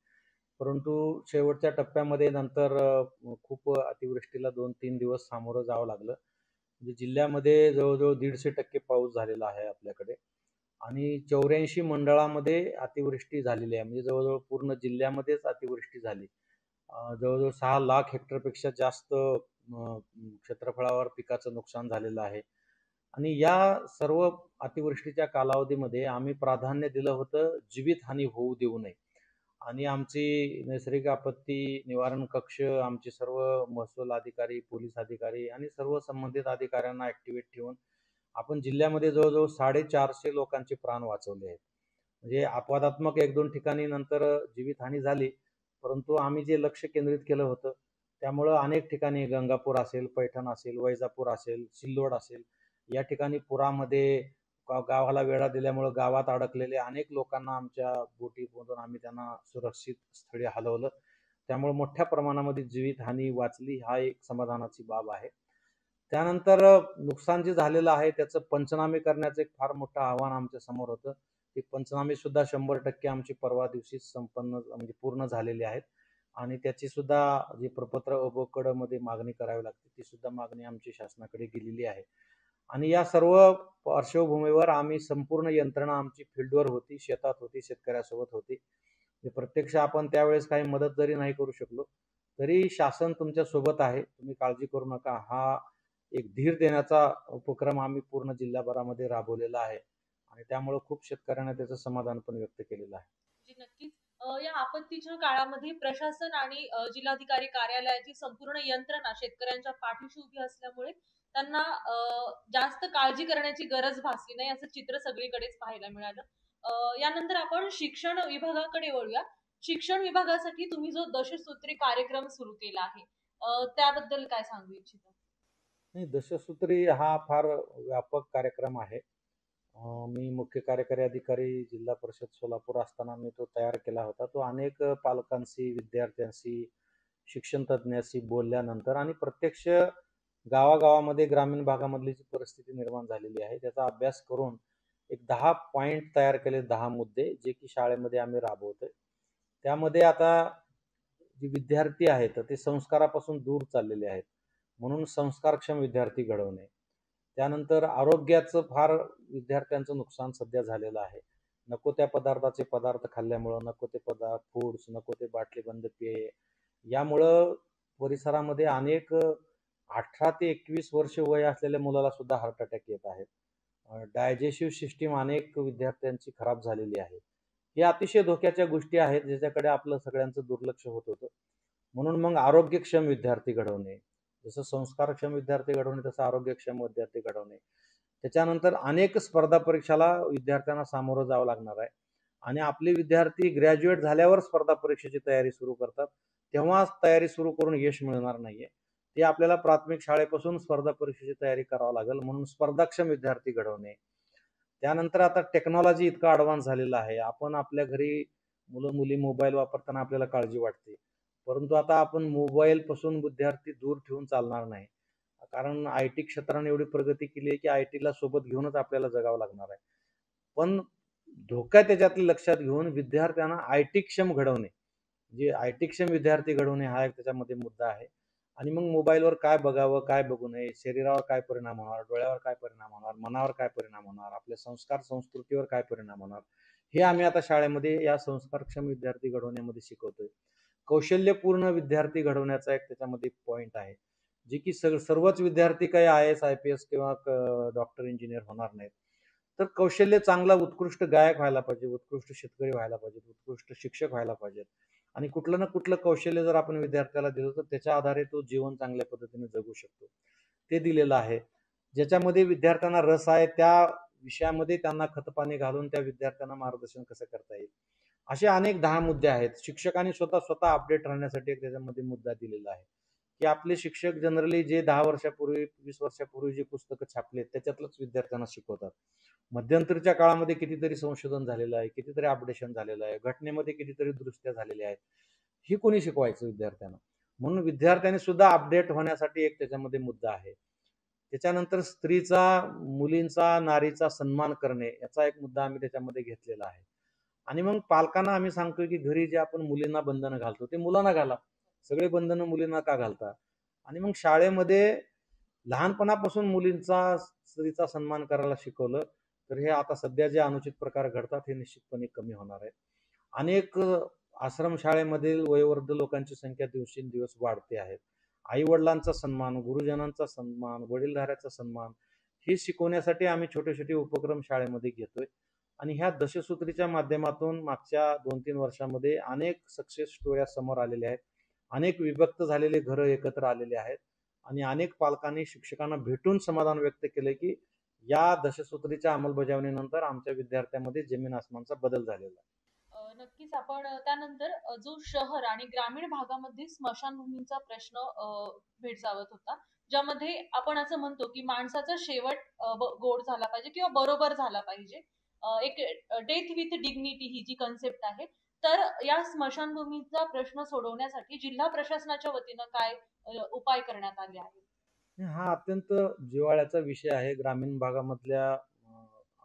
परंतु शेवटच्या टप्प्यामध्ये नंतर खूप अतिवृष्टीला 2-3 दिवस सामोरं जावं लागलं. म्हणजे जिल्ह्यामध्ये जवळजवळ 150% पाऊस झालेला आहे आपल्याकडे आणि 84 मंडळामध्ये अतिवृष्टी झालेली आहे, म्हणजे जवळजवळ पूर्ण जिल्ह्यामध्येच अतिवृष्टी झाली. जवळजवळ 6 लाख हेक्टरपेक्षा जास्त क्षेत्रफळावर पिकाचं नुकसान झालेलं आहे. आणि या सर्व अतिवृष्टीच्या कालावधीमध्ये आम्ही प्राधान्य दिलं होतं जीवितहानी होऊ देऊ नये. आणि आमची नैसर्गिक आपत्ती निवारण कक्ष, आमचे सर्व महसूल अधिकारी, पोलीस अधिकारी आणि सर्व संबंधित अधिकाऱ्यांना ॲक्टिव्हेट ठेवून आपण जिल्ह्यामध्ये जवळजवळ 450 लोकांचे प्राण वाचवले आहेत. म्हणजे अपवादात्मक 1-2 ठिकाणी नंतर जीवितहानी झाली, परंतु आम्ही जे लक्ष केंद्रित केलं होतं त्यामुळं अनेक ठिकाणी गंगापूर असेल, पैठण असेल, वैजापूर असेल, सिल्लोड असेल, या ठिकाणी पुरामध्ये गावाला वेढा दिल्यामुळं गावात अडकलेले अनेक लोकांना आमच्या बोटीमधून आम्ही त्यांना सुरक्षित स्थळी हलवलं. त्यामुळे मोठ्या प्रमाणामध्ये जीवितहानी वाचली, हा एक समाधानाची बाब आहे. त्यानंतर नुकसान जे झालेलं आहे त्याचं पंचनामे करण्याचं एक फार मोठं आव्हान आमच्या समोर होतं. ते पंचनामे सुद्धा 100% आमची परवा दिवशी म्हणजे पूर्ण झालेले आहेत. आणि त्याची सुद्धा जी प्रपत्र मध्ये मागणी करावी लागते, ती सुद्धा मागणी आमची शासनाकडे गेलेली आहे. आणि या सर्व पार्श्वभूमीवर आम्ही संपूर्ण यंत्रणा आमची फील्डवर होती, शेतात होती, शेतकऱ्यासोबत होती. प्रत्यक्ष आपण त्यावेळेस काही मदत जरी नाही करू शकलो तरी शासन तुमच्या सोबत आहे, तुम्ही काळजी करू नका, हा एक धीर देण्याचा उपक्रम आम्ही पूर्ण जिल्हाभरामध्ये राबवलेला आहे. आणि त्यामुळे खूप शेतकऱ्यांना त्याचं समाधान पण व्यक्त केलेलं आहे. नक्कीच या आपत्तीच्या काळामध्ये प्रशासन आणि जिल्हाधिकारी कार्यालयाची संपूर्ण यंत्रणा शेतकऱ्यांच्या पाठीशी उभी असल्यामुळे त्यांना जास्त काळजी करण्याची गरज भासली नाही, असं चित्र सगळीकडेच पाहायला मिळालं. यानंतर आपण शिक्षण विभागाकडे वळूया. शिक्षण विभागासाठी तुम्ही जो दशसूत्री कार्यक्रम सुरू केला आहे त्याबद्दल काय सांगू इच्छिता? नाही, दशसूत्री हा फार व्यापक कार्यक्रम आहे. मी मुख्य कार्यकारी अधिकारी जिल्हा परिषद सोलापूर असताना मी तो तयार केला होता. तो अनेक पालकांशी, विद्यार्थ्यांशी, शिक्षण तज्ज्ञांशी बोलल्यानंतर आणि प्रत्यक्ष गावागावामध्ये ग्रामीण भागामधली जी परिस्थिती निर्माण झालेली आहे त्याचा अभ्यास करून एक 10 पॉईंट तयार केले, 10 मुद्दे, जे की शाळेमध्ये आम्ही राबवतोय. त्यामध्ये आता जे विद्यार्थी आहेत ते संस्कारापासून दूर चाललेले आहेत, म्हणून संस्कारक्षम विद्यार्थी घडवणे. त्यानंतर आरोग्याचं फार विद्यार्थ्यांचं नुकसान सध्या झालेलं आहे. नको त्या पदार्थाचे पदार्थ खाल्ल्यामुळं, नको ते पदार्थ फूड्स, नको ते बाटलीबंद पेय, यामुळं परिसरामध्ये अनेक 18 ते 21 वर्ष वय असलेल्या मुलाला सुद्धा हार्ट अटॅक येत आहेत. डायजेस्टिव्ह सिस्टीम अनेक विद्यार्थ्यांची खराब झालेली आहे. हे अतिशय धोक्याच्या गोष्टी आहेत ज्याच्याकडे आपलं सगळ्यांचं दुर्लक्ष होत होतं. म्हणून मग आरोग्यक्षम विद्यार्थी घडवणे, जसं संस्कारक्षम विद्यार्थी घडवणे तसं आरोग्यक्षम विद्यार्थी घडवणे. त्याच्यानंतर अनेक स्पर्धा परीक्षाला विद्यार्थ्यांना सामोरं जावं लागणार आहे. आणि आपले विद्यार्थी ग्रॅज्युएट झाल्यावर स्पर्धा परीक्षेची तयारी सुरू करतात, तेव्हा तयारी सुरू करून यश मिळणार नाहीये. ते आपल्याला प्राथमिक शाळेपासून स्पर्धा परीक्षेची तयारी करावं लागेल. म्हणून स्पर्धाक्षम विद्यार्थी घडवणे. त्यानंतर आता टेक्नॉलॉजी इतका ॲडव्हान्स झालेला आहे, आपण आपल्या घरी मुलं मुली मोबाईल वापरताना आपल्याला काळजी वाटते, परंतु आता आपण मोबाईलपासून विद्यार्थी दूर ठेवून चालणार नाही. कारण IT क्षेत्राने एवढी प्रगती केली आहे की IT ला सोबत घेऊनच आपल्याला जगावं लागणार आहे. पण धोका त्याच्यातले लक्षात घेऊन विद्यार्थ्यांना IT क्षम घडवणे, जे IT क्षम विद्यार्थी घडवणे हा एक त्याच्यामध्ये मुद्दा आहे. आणि मग मोबाईलवर काय बघावं, काय बघू नये, शरीरावर काय परिणाम होणार, डोळ्यावर काय परिणाम होणार, मनावर काय परिणाम होणार, आपल्या संस्कार संस्कृतीवर काय परिणाम होणार, हे आम्ही आता शाळेमध्ये या संस्कारक्षम विद्यार्थी घडवण्यामध्ये शिकवतोय. कौशल्यपूर्ण विद्यार्थी घडवण्याचा एक त्याच्यामध्ये पॉईंट आहे, जे की सर्वच विद्यार्थी काही IAS IPS किंवा डॉक्टर इंजिनियर होणार नाहीत. तर कौशल्य चांगला, उत्कृष्ट गायक व्हायला पाहिजे, उत्कृष्ट शेतकरी व्हायला पाहिजे, उत्कृष्ट शिक्षक व्हायला पाहिजेत. आणि कुठलं ना कुठलं कौशल्य जर आपण विद्यार्थ्याला दिलं तर त्याच्या आधारे तो जीवन चांगल्या पद्धतीने जगू शकतो, ते दिलेलं आहे. ज्याच्यामध्ये विद्यार्थ्यांना रस आहे त्या विषयामध्ये त्यांना खतपाणी घालून त्या विद्यार्थ्यांना मार्गदर्शन कसं करता येईल, असे अनेक 10 मुद्दे आहेत. शिक्षकांनी स्वतः अपडेट राहण्यासाठी एक त्याच्यामध्ये मुद्दा दिलेला आहे की आपले शिक्षक जनरली जे 10 वर्षापूर्वी 20 वर्षापूर्वी जे पुस्तकं छापलेत त्याच्यातलंच विद्यार्थ्यांना शिकवतात. मध्यंतरीच्या काळामध्ये कितीतरी संशोधन झालेलं आहे, कितीतरी अपडेशन झालेलं आहे, घटनेमध्ये कितीतरी दुरुस्त्या झालेल्या आहेत. ही कोणी शिकवायचं विद्यार्थ्यांना? म्हणून विद्यार्थ्यांनी सुद्धा अपडेट होण्यासाठी एक त्याच्यामध्ये मुद्दा आहे. त्याच्यानंतर स्त्रीचा, मुलींचा, नारीचा सन्मान करणे याचा एक मुद्दा आम्ही त्याच्यामध्ये घेतलेला आहे. आणि मग पालकांना आम्ही सांगतोय की घरी जे आपण मुलींना बंधनं घालतो ते मुलांना घाला, सगळे बंधनं मुलींना का घालता? आणि मग शाळेमध्ये लहानपणापासून मुलींचा, स्त्रीचा सन्मान करायला शिकवलं तर हे आता सध्या जे अनुचित प्रकार घडतात हे निश्चितपणे कमी होणार आहे. अनेक आश्रमशाळेमधील वयोवृद्ध लोकांची संख्या दिवसेंदिवस वाढते आहे. आई वडिलांचा सन्मान, गुरुजनांचा सन्मान, वडीलधाऱ्याचा सन्मान हे शिकवण्यासाठी आम्ही छोटे छोटे उपक्रम शाळेमध्ये घेतोय. आणि ह्या दशसूत्रीच्या माध्यमातून मागच्या 2-3 वर्षामध्ये अनेक सक्सेस स्टोऱ्या समोर आलेल्या आहेत. अनेक विभक्त झालेले घरं एकत्र आलेले आहेत आणि अनेक पालकांनी शिक्षकांना भेटून समाधान व्यक्त केले की या दशसूत्रीच्या अंमलबजावणीनंतर आमच्या विद्यार्थ्यांमध्ये जमीन आसमानचा बदल झालेला आहे. नक्कीच आपण त्यानंतर जो शहर आणि ग्रामीण भागामध्ये स्मशानभूमींचा प्रश्न भेडसावत होता, ज्यामध्ये आपण असं म्हणतो की माणसाचा शेवट गोड झाला पाहिजे किंवा बरोबर झाला पाहिजे. एक डेथ विथ डिग्निटी ही जी कन्सेप्ट आहे, तर या स्मशानभूमीचा प्रश्न सोडवण्यासाठी जिल्हा प्रशासनाच्या वतीनं काय उपाय करण्यात आले आहेत? हा अत्यंत जिव्हाळ्याचा विषय आहे. ग्रामीण भागामधल्या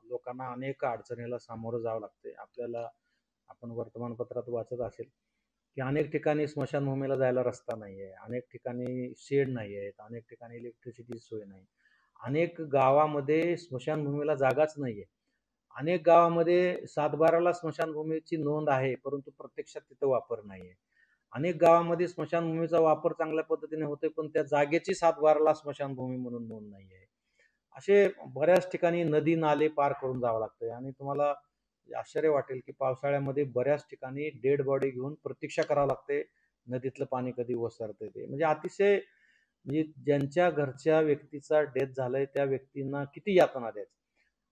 लोकांना अनेक अडचणीला सामोरं जावं लागते. आपल्याला आपण वर्तमानपत्रात वाचत असेल की अनेक ठिकाणी स्मशानभूमीला जायला रस्ता नाही आहे, अनेक ठिकाणी शेड नाही आहेत, अनेक ठिकाणी इलेक्ट्रिसिटी सोय नाही, अनेक गावामध्ये स्मशानभूमीला जागाच नाही आहे, अनेक गावामध्ये 7/12ला स्मशानभूमीची नोंद आहे परंतु प्रत्यक्षात तिथं वापर नाही आहे. अनेक गावामध्ये स्मशानभूमीचा वापर चांगल्या पद्धतीने होतोय पण त्या जागेची 7/12ला स्मशानभूमी म्हणून नोंद नाही आहे. असे बऱ्याच ठिकाणी नदी नाले पार करून जावं लागतंय आणि तुम्हाला आश्चर्य वाटेल की पावसाळ्यामध्ये बऱ्याच ठिकाणी डेड बॉडी घेऊन प्रतीक्षा करावं लागते नदीतलं पाणी कधी ओसरते ते. म्हणजे अतिशय म्हणजे ज्यांच्या घरच्या व्यक्तीचा डेथ झालाय त्या व्यक्तींना किती यातना द्यायचं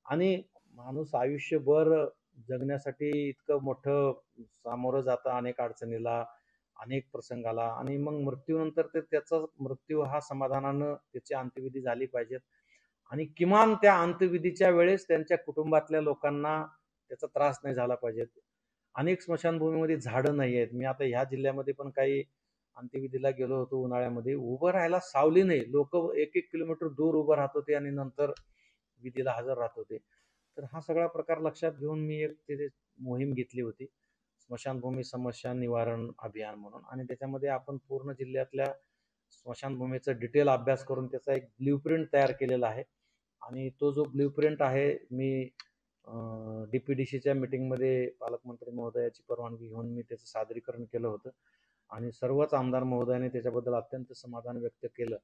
आणि माणूस आयुष्यभर जगण्यासाठी इतकं मोठं सामोरं जातं अनेक अडचणीला, अनेक प्रसंगाला आणि मग मृत्यूनंतर ते त्याचा मृत्यू हा समाधानानं त्याची अंत्यविधी झाली पाहिजेत आणि किमान त्या अंत्यविधीच्या वेळेस त्यांच्या कुटुंबातल्या लोकांना त्याचा त्रास नाही झाला पाहिजे. अनेक स्मशानभूमीमध्ये झाडं नाही आहेत. मी आता ह्या जिल्ह्यामध्ये पण काही अंत्यविधीला गेलो होतो उन्हाळ्यामध्ये, उभं राहायला सावली नाही, लोक 1-1 किलोमीटर दूर उभं राहत होते आणि नंतर विधीला हजर राहत होते. तर हा सगळा प्रकार लक्षात घेऊन मी एक तिथे मोहीम घेतली होती, स्मशानभूमी समस्या निवारण अभियान म्हणून, आणि त्याच्यामध्ये आपण पूर्ण जिल्ह्यातल्या स्मशानभूमीचा डिटेल अभ्यास करून त्याचा एक ब्ल्यूप्रिंट तयार केलेला आहे आणि तो जो ब्ल्यूप्रिंट आहे मी DPDCच्या मीटिंगमध्ये पालकमंत्री महोदयाची परवानगी घेऊन मी त्याचं सादरीकरण केलं होतं आणि सर्वच आमदार महोदयाने त्याच्याबद्दल अत्यंत समाधान व्यक्त केलं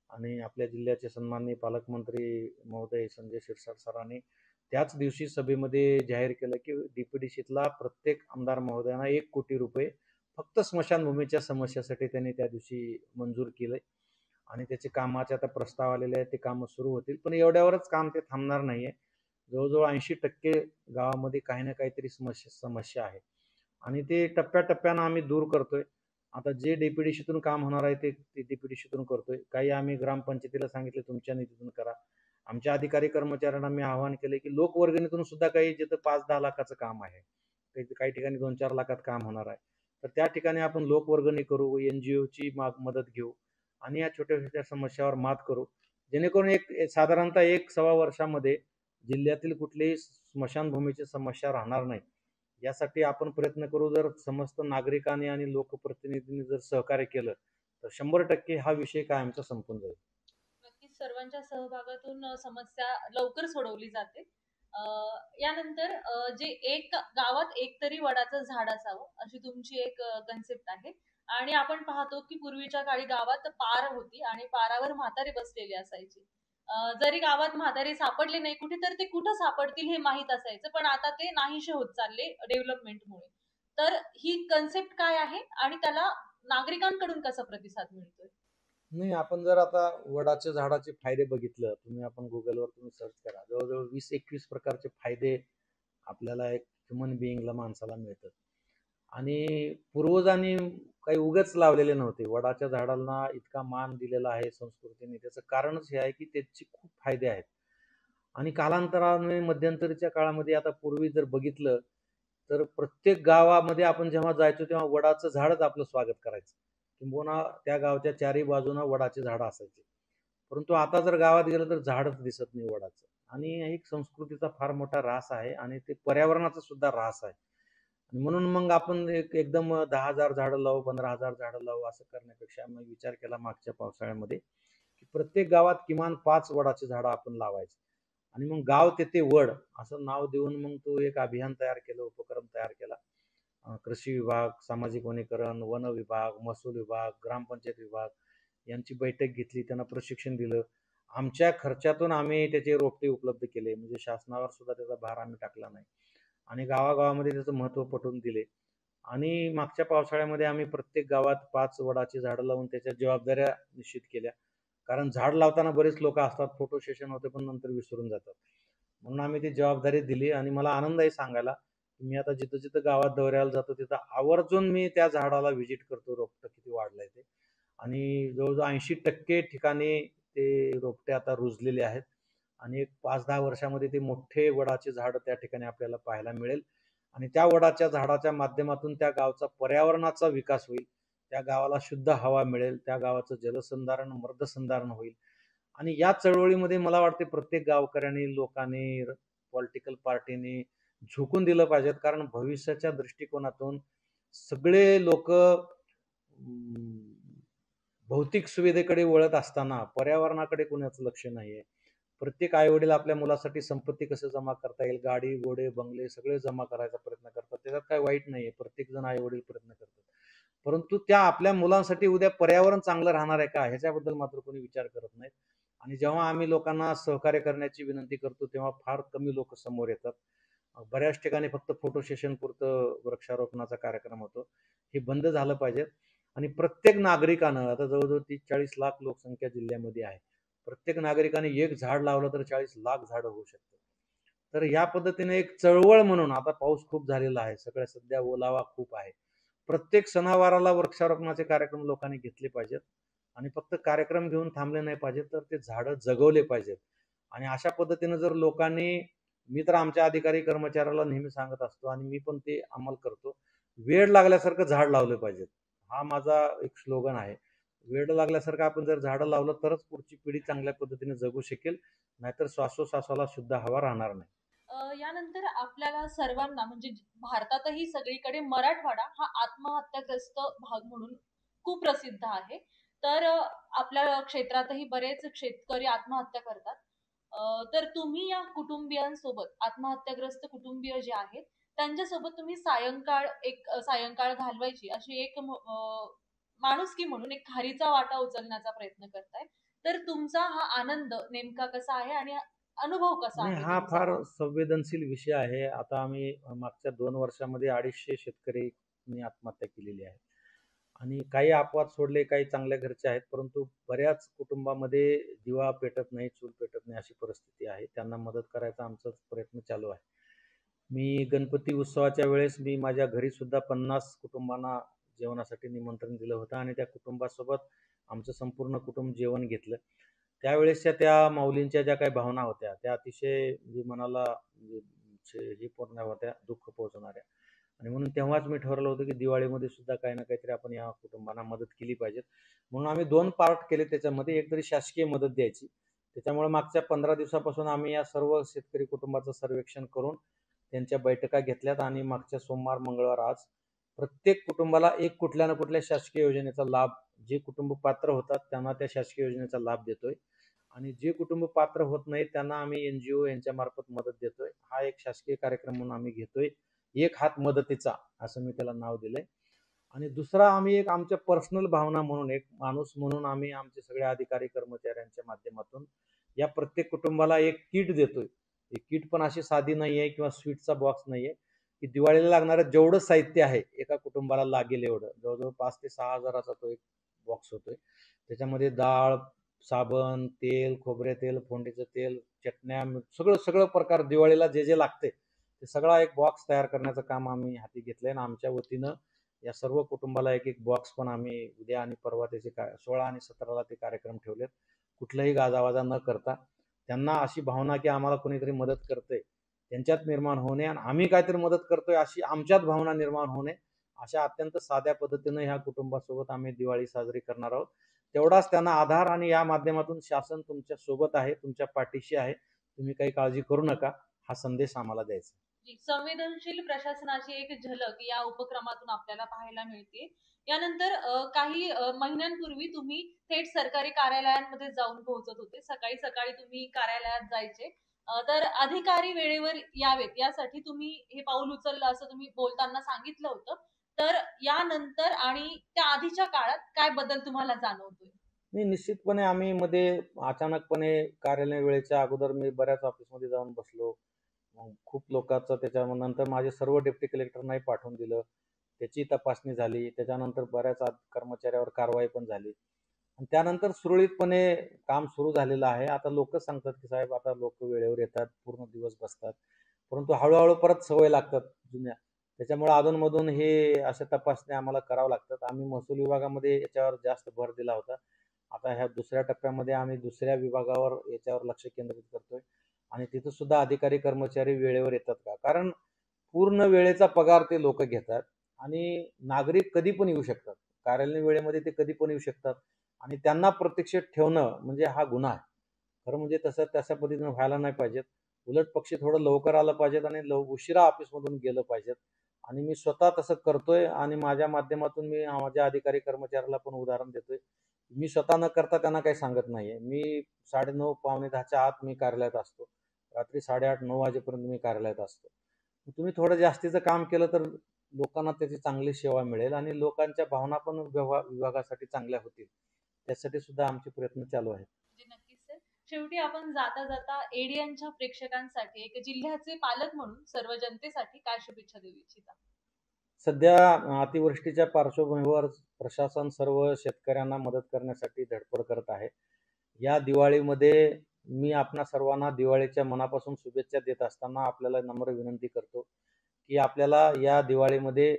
आणि आपल्या जिल्ह्याचे सन्माननीय पालकमंत्री महोदय संजय शिरसाट सरांनी त्याच दिवशी सभेमध्ये जाहीर केलं की DPDCतला प्रत्येक आमदार महोदयांना 1 कोटी रुपये फक्त स्मशानभूमीच्या समस्येसाठी त्यांनी त्या दिवशी मंजूर केलंय आणि त्याचे कामाचे आता प्रस्ताव आलेले आहेत, ते कामं सुरू होतील. पण एवढ्यावरच काम ते थांबणार नाहीये. जवळजवळ 80% गावामध्ये काही ना काहीतरी समस्या आहे आणि ते टप्प्याटप्प्यानं आम्ही दूर करतोय. आता जे DPDCतून काम होणार आहे ते DPDCतून करतोय. काही आम्ही ग्रामपंचायतीला सांगितले तुमच्या निधीतून करा. आमच्या अधिकारी कर्मचाऱ्यांना मी आवाहन केले की लोकवर्गणीतून सुद्धा काही जिथं 5-10 लाखाचं काम आहे, काही ठिकाणी 2-4 लाखात काम होणार आहे, तर त्या ठिकाणी आपण लोकवर्गणी करू, NGOची मदत घेऊ आणि या छोट्या छोट्या समस्यावर मात करू, जेणेकरून एक साधारणतः 1-1.25 वर्षामध्ये जिल्ह्यातील कुठलीही स्मशानभूमीची समस्या राहणार नाही. यासाठी आपण प्रयत्न करू. जर समस्त नागरिकांनी आणि लोकप्रतिनिधींनी जर सहकार्य केलं तर 100% हा विषय कायमचा संपून जाईल. नक्कीच सर्वांच्या सहभागातून समस्या लवकर सोडवली जाते. यानंतर जे एक गावात एक तरी वडाचं झाड असावं अशी तुमची एक कन्सेप्ट आहे आणि आपण पाहतो की पूर्वीच्या काळी गावात पार होती आणि पारावर म्हातारे बसलेले असायचे. जरी गावात म्हातारे सापडले नाही कुठे तर ते कुठं सापडतील हे माहीत असायचं, पण आता ते नाहीसे होत चालले डेव्हलपमेंटमुळे. तर ही कन्सेप्ट काय आहे आणि त्याला नागरिकांकडून कसा प्रतिसाद मिळतोय? नाही, आपण जर आता वडाच्या झाडाचे फायदे बघितलं, आपण गुगलवर सर्च करा, जवळजवळ 20-21 प्रकारचे फायदे आपल्याला एक ह्युमन बिईंगला माणसाला मिळतात आणि पूर्वजांनी काही उगाच लावलेले नव्हते. वडाच्या झाडाला इतका मान दिलेला आहे संस्कृतीने, त्याचं कारणच हे आहे की त्याचे खूप फायदे आहेत आणि कालांतराने मध्यंतरीच्या काळामध्ये आता पूर्वी जर बघितलं तर प्रत्येक गावामध्ये आपण जेव्हा जायचो तेव्हा वडाचं झाडच आपलं स्वागत करायचं, किंबहुना त्या गावच्या 4ही बाजूना वडाचे झाडं असायचे. परंतु आता जर गावात गेलं तर झाडच दिसत नाही वडाचं आणि एक संस्कृतीचा फार मोठा ऱ्हास आहे आणि ते पर्यावरणाचा सुद्धा ऱ्हास आहे. म्हणून मग आपण एकदम 10,000 झाडं लावू, 15,000 झाडं लावू असं करण्यापेक्षा मी विचार केला मागच्या पावसाळ्यामध्ये की प्रत्येक गावात किमान 5 वडाची झाडं आपण लावायची आणि मग गाव तेथे वड असं नाव देऊन मग तो एक अभियान तयार केलं, उपक्रम तयार केला. कृषी विभाग, सामाजिक वनीकरण, वन विभाग, महसूल विभाग, ग्रामपंचायत विभाग यांची बैठक घेतली, त्यांना प्रशिक्षण दिलं. आमच्या खर्चातून आम्ही त्याचे रोपटे उपलब्ध केले, म्हणजे शासनावर सुद्धा त्याचा भार आम्ही टाकला नाही आणि गावागावामध्ये त्याचं महत्त्व पटवून दिले. आणि मागच्या पावसाळ्यामध्ये आम्ही प्रत्येक गावात 5 वडाची झाडं लावून त्याच्या जबाबदाऱ्या निश्चित केल्या. कारण झाड लावताना बरेच लोक असतात, फोटो सेशन होते पण नंतर विसरून जातात. म्हणून आम्ही ती जबाबदारी दिली आणि मला आनंद आहे सांगायला, मी आता जिथं जिथं गावात दौऱ्याला जातो तिथं आवर्जून मी त्या झाडाला व्हिजिट करतो, रोपटं किती वाढलंय ते. आणि जवळजवळ 80% ठिकाणी ते रोपटे आता रुजलेले आहेत आणि एक 5-10 वर्षामध्ये ते मोठे वडाचे झाड त्या ठिकाणी आपल्याला पाहायला मिळेल. आणि त्या वडाच्या झाडाच्या माध्यमातून त्या गावचा पर्यावरणाचा विकास होईल, त्या गावाला शुद्ध हवा मिळेल, त्या गावाचं जलसंधारण, मर्दसंधारण होईल. आणि या चळवळीमध्ये मला वाटते प्रत्येक गावकऱ्यांनी, लोकांनी, पॉलिटिकल पार्टीने झुकून दिलं पाहिजेत. कारण भविष्याच्या दृष्टिकोनातून सगळे लोक भौतिक सुविधेकडे वळत असताना पर्यावरणाकडे कोणाचं लक्ष नाहीये. प्रत्येक आईवडील आपल्या मुलासाठी संपत्ती कसं जमा करता येईल, गाडी, घोडे, बंगले सगळे जमा करायचा प्रयत्न करतात. त्याच्यात काही वाईट नाहीये, प्रत्येक जण आईवडील प्रयत्न करतात. परंतु त्या आपल्या मुलांसाठी उद्या पर्यावरण चांगलं राहणार आहे का ह्याच्याबद्दल मात्र कोणी विचार करत नाहीत. आणि जेव्हा आम्ही लोकांना सहकार्य करण्याची विनंती करतो तेव्हा फार कमी लोक समोर येतात. बऱ्याच ठिकाणी फक्त फोटो सेशन पुरतं वृक्षारोपणाचा कार्यक्रम होतो. हे बंद झालं पाहिजे. आणि प्रत्येक नागरिकानं, आता जवळजवळ 30-40 लाख लोकसंख्या जिल्ह्यामध्ये आहे, प्रत्येक नागरिकाने एक झाड लावलं तर 40 लाख झाडं होऊ शकतात. तर या पद्धतीने एक चळवळ म्हणून, आता पाऊस खूप झालेला आहे, सगळ्या सध्या ओलावा खूप आहे, प्रत्येक सणावाराला वृक्षारोपणाचे कार्यक्रम लोकांनी घेतले पाहिजेत. आणि फक्त कार्यक्रम घेऊन थांबले नाही पाहिजेत, तर ते झाडं जगवले पाहिजेत. आणि अशा पद्धतीनं जर लोकांनी, मी तर आमच्या अधिकारी कर्मचाऱ्याला नेहमी सांगत असतो आणि मी पण ते अंमल करतो, वेळ लागल्यासारखं झाड लावलं पाहिजेत. हा माझा एक स्लोगन आहे. वेळ लागल्यासारखं आपण जर झाडं लावलं तरच पुढची पिढी चांगल्या पद्धतीने जगू शकेल, नाहीतर श्वासोश्वासाला शुद्ध हवा राहणार नाही. यानंतर आपल्याला सर्वांना म्हणजे भारतातही सगळीकडे मराठवाडा हा आत्महत्याग्रस्त भाग म्हणून खूप प्रसिद्ध आहे. तर आपल्या क्षेत्रातही बरेच शेतकरी आत्महत्या करतात. तर तुम्ही या कुटुंबियांसोबत, आत्महत्याग्रस्त कुटुंबीय जे आहेत त्यांच्यासोबत तुम्ही सायंकाळ घालवायची अशी एक माणुसकी म्हणून एक खारीचा वाटा उचलण्याचा प्रयत्न करताय. तर तुमचा हा आनंद नेमका कसा आहे आणि अनुभव कसा नाही, आहे हा तुमचा? फार संवेदनशील विषय आहे. आता आम्ही मागच्या 2 वर्षामध्ये 250 शेतकऱ्यांनी आत्महत्या केलेली आहे. आणि काही अपवाद सोडले, काही चांगल्या घरचे आहेत, परंतु बऱ्याच कुटुंबामध्ये दिवा पेटत नाही, चूल पेटत नाही अशी परिस्थिती आहे. त्यांना मदत करायचा आमचा प्रयत्न चालू आहे. मी गणपती उत्सवाच्या वेळेस मी माझ्या घरी सुद्धा 50 कुटुंबांना जेवणासाठी निमंत्रण दिलं होतं आणि त्या कुटुंबासोबत आमचं संपूर्ण कुटुंब जेवण घेतलं. त्यावेळेसच्या त्या माऊलींच्या ज्या काही भावना होत्या त्या अतिशय म्हणजे मनाला हे पूर्ण होत्या, दुःख पोहोचवणाऱ्या. आणि म्हणून तेव्हाच मी ठरवलं होतं की दिवाळीमध्ये सुद्धा काही ना काहीतरी आपण या कुटुंबांना मदत केली पाहिजे. म्हणून आम्ही 2 पार्ट केले त्याच्यामध्ये. एक तरी शासकीय मदत द्यायची. त्याच्यामुळे मागच्या 15 दिवसापासून आम्ही या सर्व शेतकरी कुटुंबाचं सर्वेक्षण करून त्यांच्या बैठका घेतल्यात आणि मागच्या सोमवार, मंगळवार, आज प्रत्येक कुटुंबाला एक कुठल्या ना कुठल्या शासकीय योजनेचा लाभ, जे कुटुंब पात्र होतात त्यांना त्या शासकीय योजनेचा लाभ देतोय. आणि जे कुटुंब पात्र होत नाहीत त्यांना आम्ही NGO यांच्या मार्फत मदत देतोय. हा एक शासकीय कार्यक्रम म्हणून आम्ही घेतोय. एक हात मदतीचा असं मी त्याला नाव दिलंय. आणि दुसरा, आम्ही एक आमच्या पर्सनल भावना म्हणून, एक माणूस म्हणून आम्ही आमचे सगळे अधिकारी कर्मचाऱ्यांच्या माध्यमातून या प्रत्येक कुटुंबाला एक किट देतोय. एक किट पण अशी साधी नाही आहे किंवा स्वीटचा बॉक्स नाही आहे, की दिवाळीला लागणारं जेवढं साहित्य आहे एका कुटुंबाला लागेल एवढं, जवळजवळ 5 ते 6 हजाराचा तो एक बॉक्स होतोय. त्याच्यामध्ये डाळ, साबण, तेल, खोबरे तेल, फोंडीचं तेल, चटण्या, सगळं सगळं प्रकार दिवाळीला जे जे लागते ते सगळा एक बॉक्स तयार करण्याचं काम आम्ही हाती घेतलंय. आणि आमच्या वतीनं या सर्व कुटुंबाला एक एक बॉक्स पण आम्ही उद्या आणि परवा त्याचे 16 आणि 17ला ते कार्यक्रम ठेवलेत. कुठलाही गाजावाजा न करता त्यांना अशी भावना की आम्हाला कोणीतरी मदत करतंय त्यांच्यात निर्माण होणे आणि आम्ही काहीतरी मदत करतोय अशी आमच्यात भावना निर्माण होणे, अशा अत्यंत साध्या पद्धतीनं ह्या कुटुंबासोबत आम्ही दिवाळी साजरी करणार आहोत. तेवढाच त्यांना आधार. आणि या माध्यमातून शासन तुमच्या सोबत आहे, तुमच्या पाठीशी आहे, तुम्ही काही काळजी करू नका, हा संदेश आम्हाला द्यायचा. संवेदनशील प्रशासनाची एक झलक या उपक्रमातून आपल्याला पाहायला मिळते. यानंतर काही महिन्यांपूर्वी तुम्ही थेट सरकारी कार्यालयांमध्ये जाऊन पोहोचत होते. सकाळी सकाळी तुम्ही कार्यालयात जायचे तर अधिकारी वेळेवर यावेत यासाठी तुम्ही हे पाऊल उचललं असं तुम्ही बोलताना सांगितलं होतं. तर यानंतर आणि त्या आधीच्या काळात काय बदल तुम्हाला जाणवतोय? नाही, निश्चितपणे आम्ही मध्ये अचानकपणे कार्यालय वेळेच्या अगोदर मी बऱ्याच ऑफिसमध्ये जाऊन बसलो. मग खूप लोकांचं त्याच्यानंतर माझे सर्व डेप्टी कलेक्टरनाही पाठवून दिलं. त्याची तपासणी झाली. त्याच्यानंतर बऱ्याच कर्मचाऱ्यावर कारवाई पण झाली आणि त्यानंतर सुरळीतपणे काम सुरू झालेलं आहे. आता लोकच सांगतात की साहेब आता लोक वेळेवर येतात, पूर्ण दिवस बसतात, परंतु हळूहळू परत सवय लागतात जुन्या. त्याच्यामुळे अधूनमधून हे अशा तपासण्या आम्हाला करावं लागतात. आम्ही महसूल विभागामध्ये याच्यावर जास्त भर दिला होता. आता ह्या दुसऱ्या टप्प्यामध्ये आम्ही दुसऱ्या विभागावर याच्यावर लक्ष केंद्रित करतोय आणि तिथं सुद्धा अधिकारी कर्मचारी वेळेवर येतात का, कारण पूर्ण वेळेचा पगार ते लोक घेतात आणि नागरिक कधी पण येऊ शकतात. कार्यालयीन वेळेमध्ये ते कधी पण येऊ शकतात आणि त्यांना प्रतीक्षेत ठेवणं म्हणजे हा गुन्हा आहे. खरं म्हणजे तशा पद्धतीनं व्हायला नाही पाहिजेत. उलट पक्षी थोडं लवकर आलं पाहिजेत आणि उशिरा ऑफिसमधून गेलं पाहिजेत आणि मी स्वतः तसं करतोय आणि माझ्या माध्यमातून मी माझ्या अधिकारी कर्मचाऱ्याला पण उदाहरण देतोय. मी स्वतः न करता त्यांना काही सांगत नाहीये. मी 9:30 पावणे 10च्या आत मी कार्यालयात असतो. रात्री 8:30-9 वाजेपर्यंत मी कार्यालयात असतो. तुम्ही थोडं जास्तीचं काम केलं तर लोकांना त्याची चांगली सेवा मिळेल आणि लोकांच्या भावना पण विभागासाठी चांगल्या होतील. त्यासाठी सुद्धा आमचे प्रयत्न चालू आहेत. नक्कीच सर. शेवटी आपण जाता जाता एडियनच्या प्रेक्षकांसाठी एक जिल्ह्याचे पालक म्हणून सर्व जनतेसाठी काय शुभेच्छा देऊ इच्छिता? सध्या अतिवृष्टीच्या पार्श्वभूमीवर प्रशासन सर्व शेतकऱ्यांना मदत करण्यासाठी धडपड करत आहे. या दिवाळीमध्ये मी आपणा सर्वांना दिवाळीच्या मनापासून शुभेच्छा देत असताना आपल्याला नम्र विनंती करतो की आपल्याला या दिवाळीमध्ये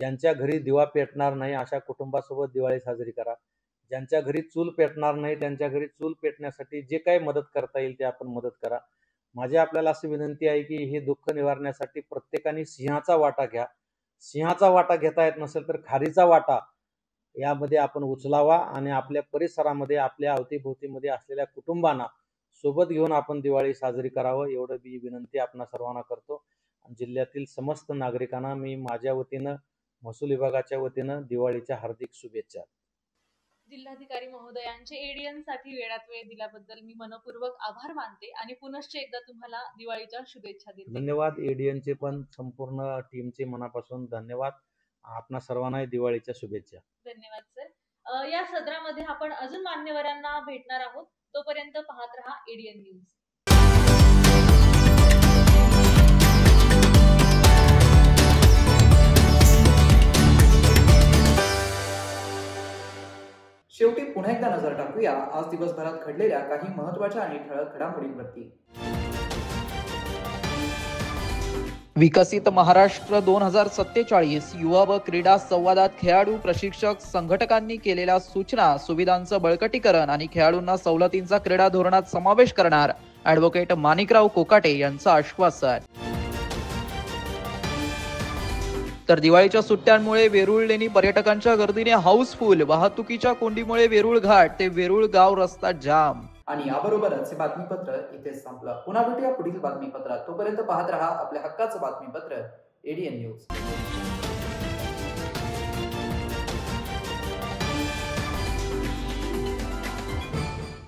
ज्यांच्या घरी दिवा पेटणार नाही अशा कुटुंबासोबत दिवाळी साजरी करा. ज्यांच्या घरी चूल पेटणार नाही त्यांच्या घरी चूल पेटण्यासाठी जे काही मदत करता येईल ते आपण मदत करा. माझी आपल्याला अशी विनंती आहे की हे दुःख निवारण्यासाठी प्रत्येकाने सिंहाचा वाटा घ्या. सिंहाचा वाटा घेता येत नसेल तर खारीचा वाटा यामध्ये आपण उचलावा आणि आपल्या परिसरामध्ये आपल्या अवतीभोवतीमध्ये असलेल्या कुटुंबांना सोबत घेऊन आपण दिवाळी साजरी करावं एवढं मी विनंती आपणा सर्वांना करतो. जिल्ह्यातील समस्त नागरिकांना मी माझ्या वतीनं महसूल विभागाच्या वतीनं दिवाळीच्या हार्दिक शुभेच्छा. जिल्हाधिकारी महोदयांचे एडियनसाठी वेळात वेळ दिल्याबद्दल मी मनपूर्वक आभार मानते आणि पुनश्च एकदा तुम्हाला दिवाळीच्या शुभेच्छा देते. धन्यवाद. एडियनचे पण संपूर्ण टीमचे मनापासून धन्यवाद. आपणा सर्वांना दिवाळीच्या शुभेच्छा. धन्यवाद सर. या सदरामध्ये आपण अजून मान्यवरांना भेटणार आहोत. तोपर्यंत पाहत रहा एडियन न्यूज. शेवटी पुन्हा एकदा नजर टाकूया आज दिवसभरात घडलेल्या काही महत्त्वाच्या आणि ठळक घडामोडींवरती. विकसित महाराष्ट्र 2047 युवा व क्रीडा संवादात खेळाडू, प्रशिक्षक, संघटकांनी केलेल्या सूचना, सुविधांचं बळकटीकरण आणि खेळाडूंना सवलतींचा क्रीडा धोरणात समावेश करणार ॲडव्होकेट माणिकराव कोकाटे यांचं आश्वासन. तर दिवाळीच्या सुट्ट्यांमुळे वेरूळ लेणी पर्यटकांच्या गर्दीने हाऊसफुल, वाहतुकीच्या कोंडीमुळे वेरूळ घाट ते वेरूळ गाव रस्ता जाम. आणि याबरोबरच हे बातमीपत्र इथेच संपलं. पुन्हा भेटूया पुढील बातमीपत्रात. तोपर्यंत पाहत रहा आपल्या हक्काचं बातमीपत्र एडीएन न्यूज.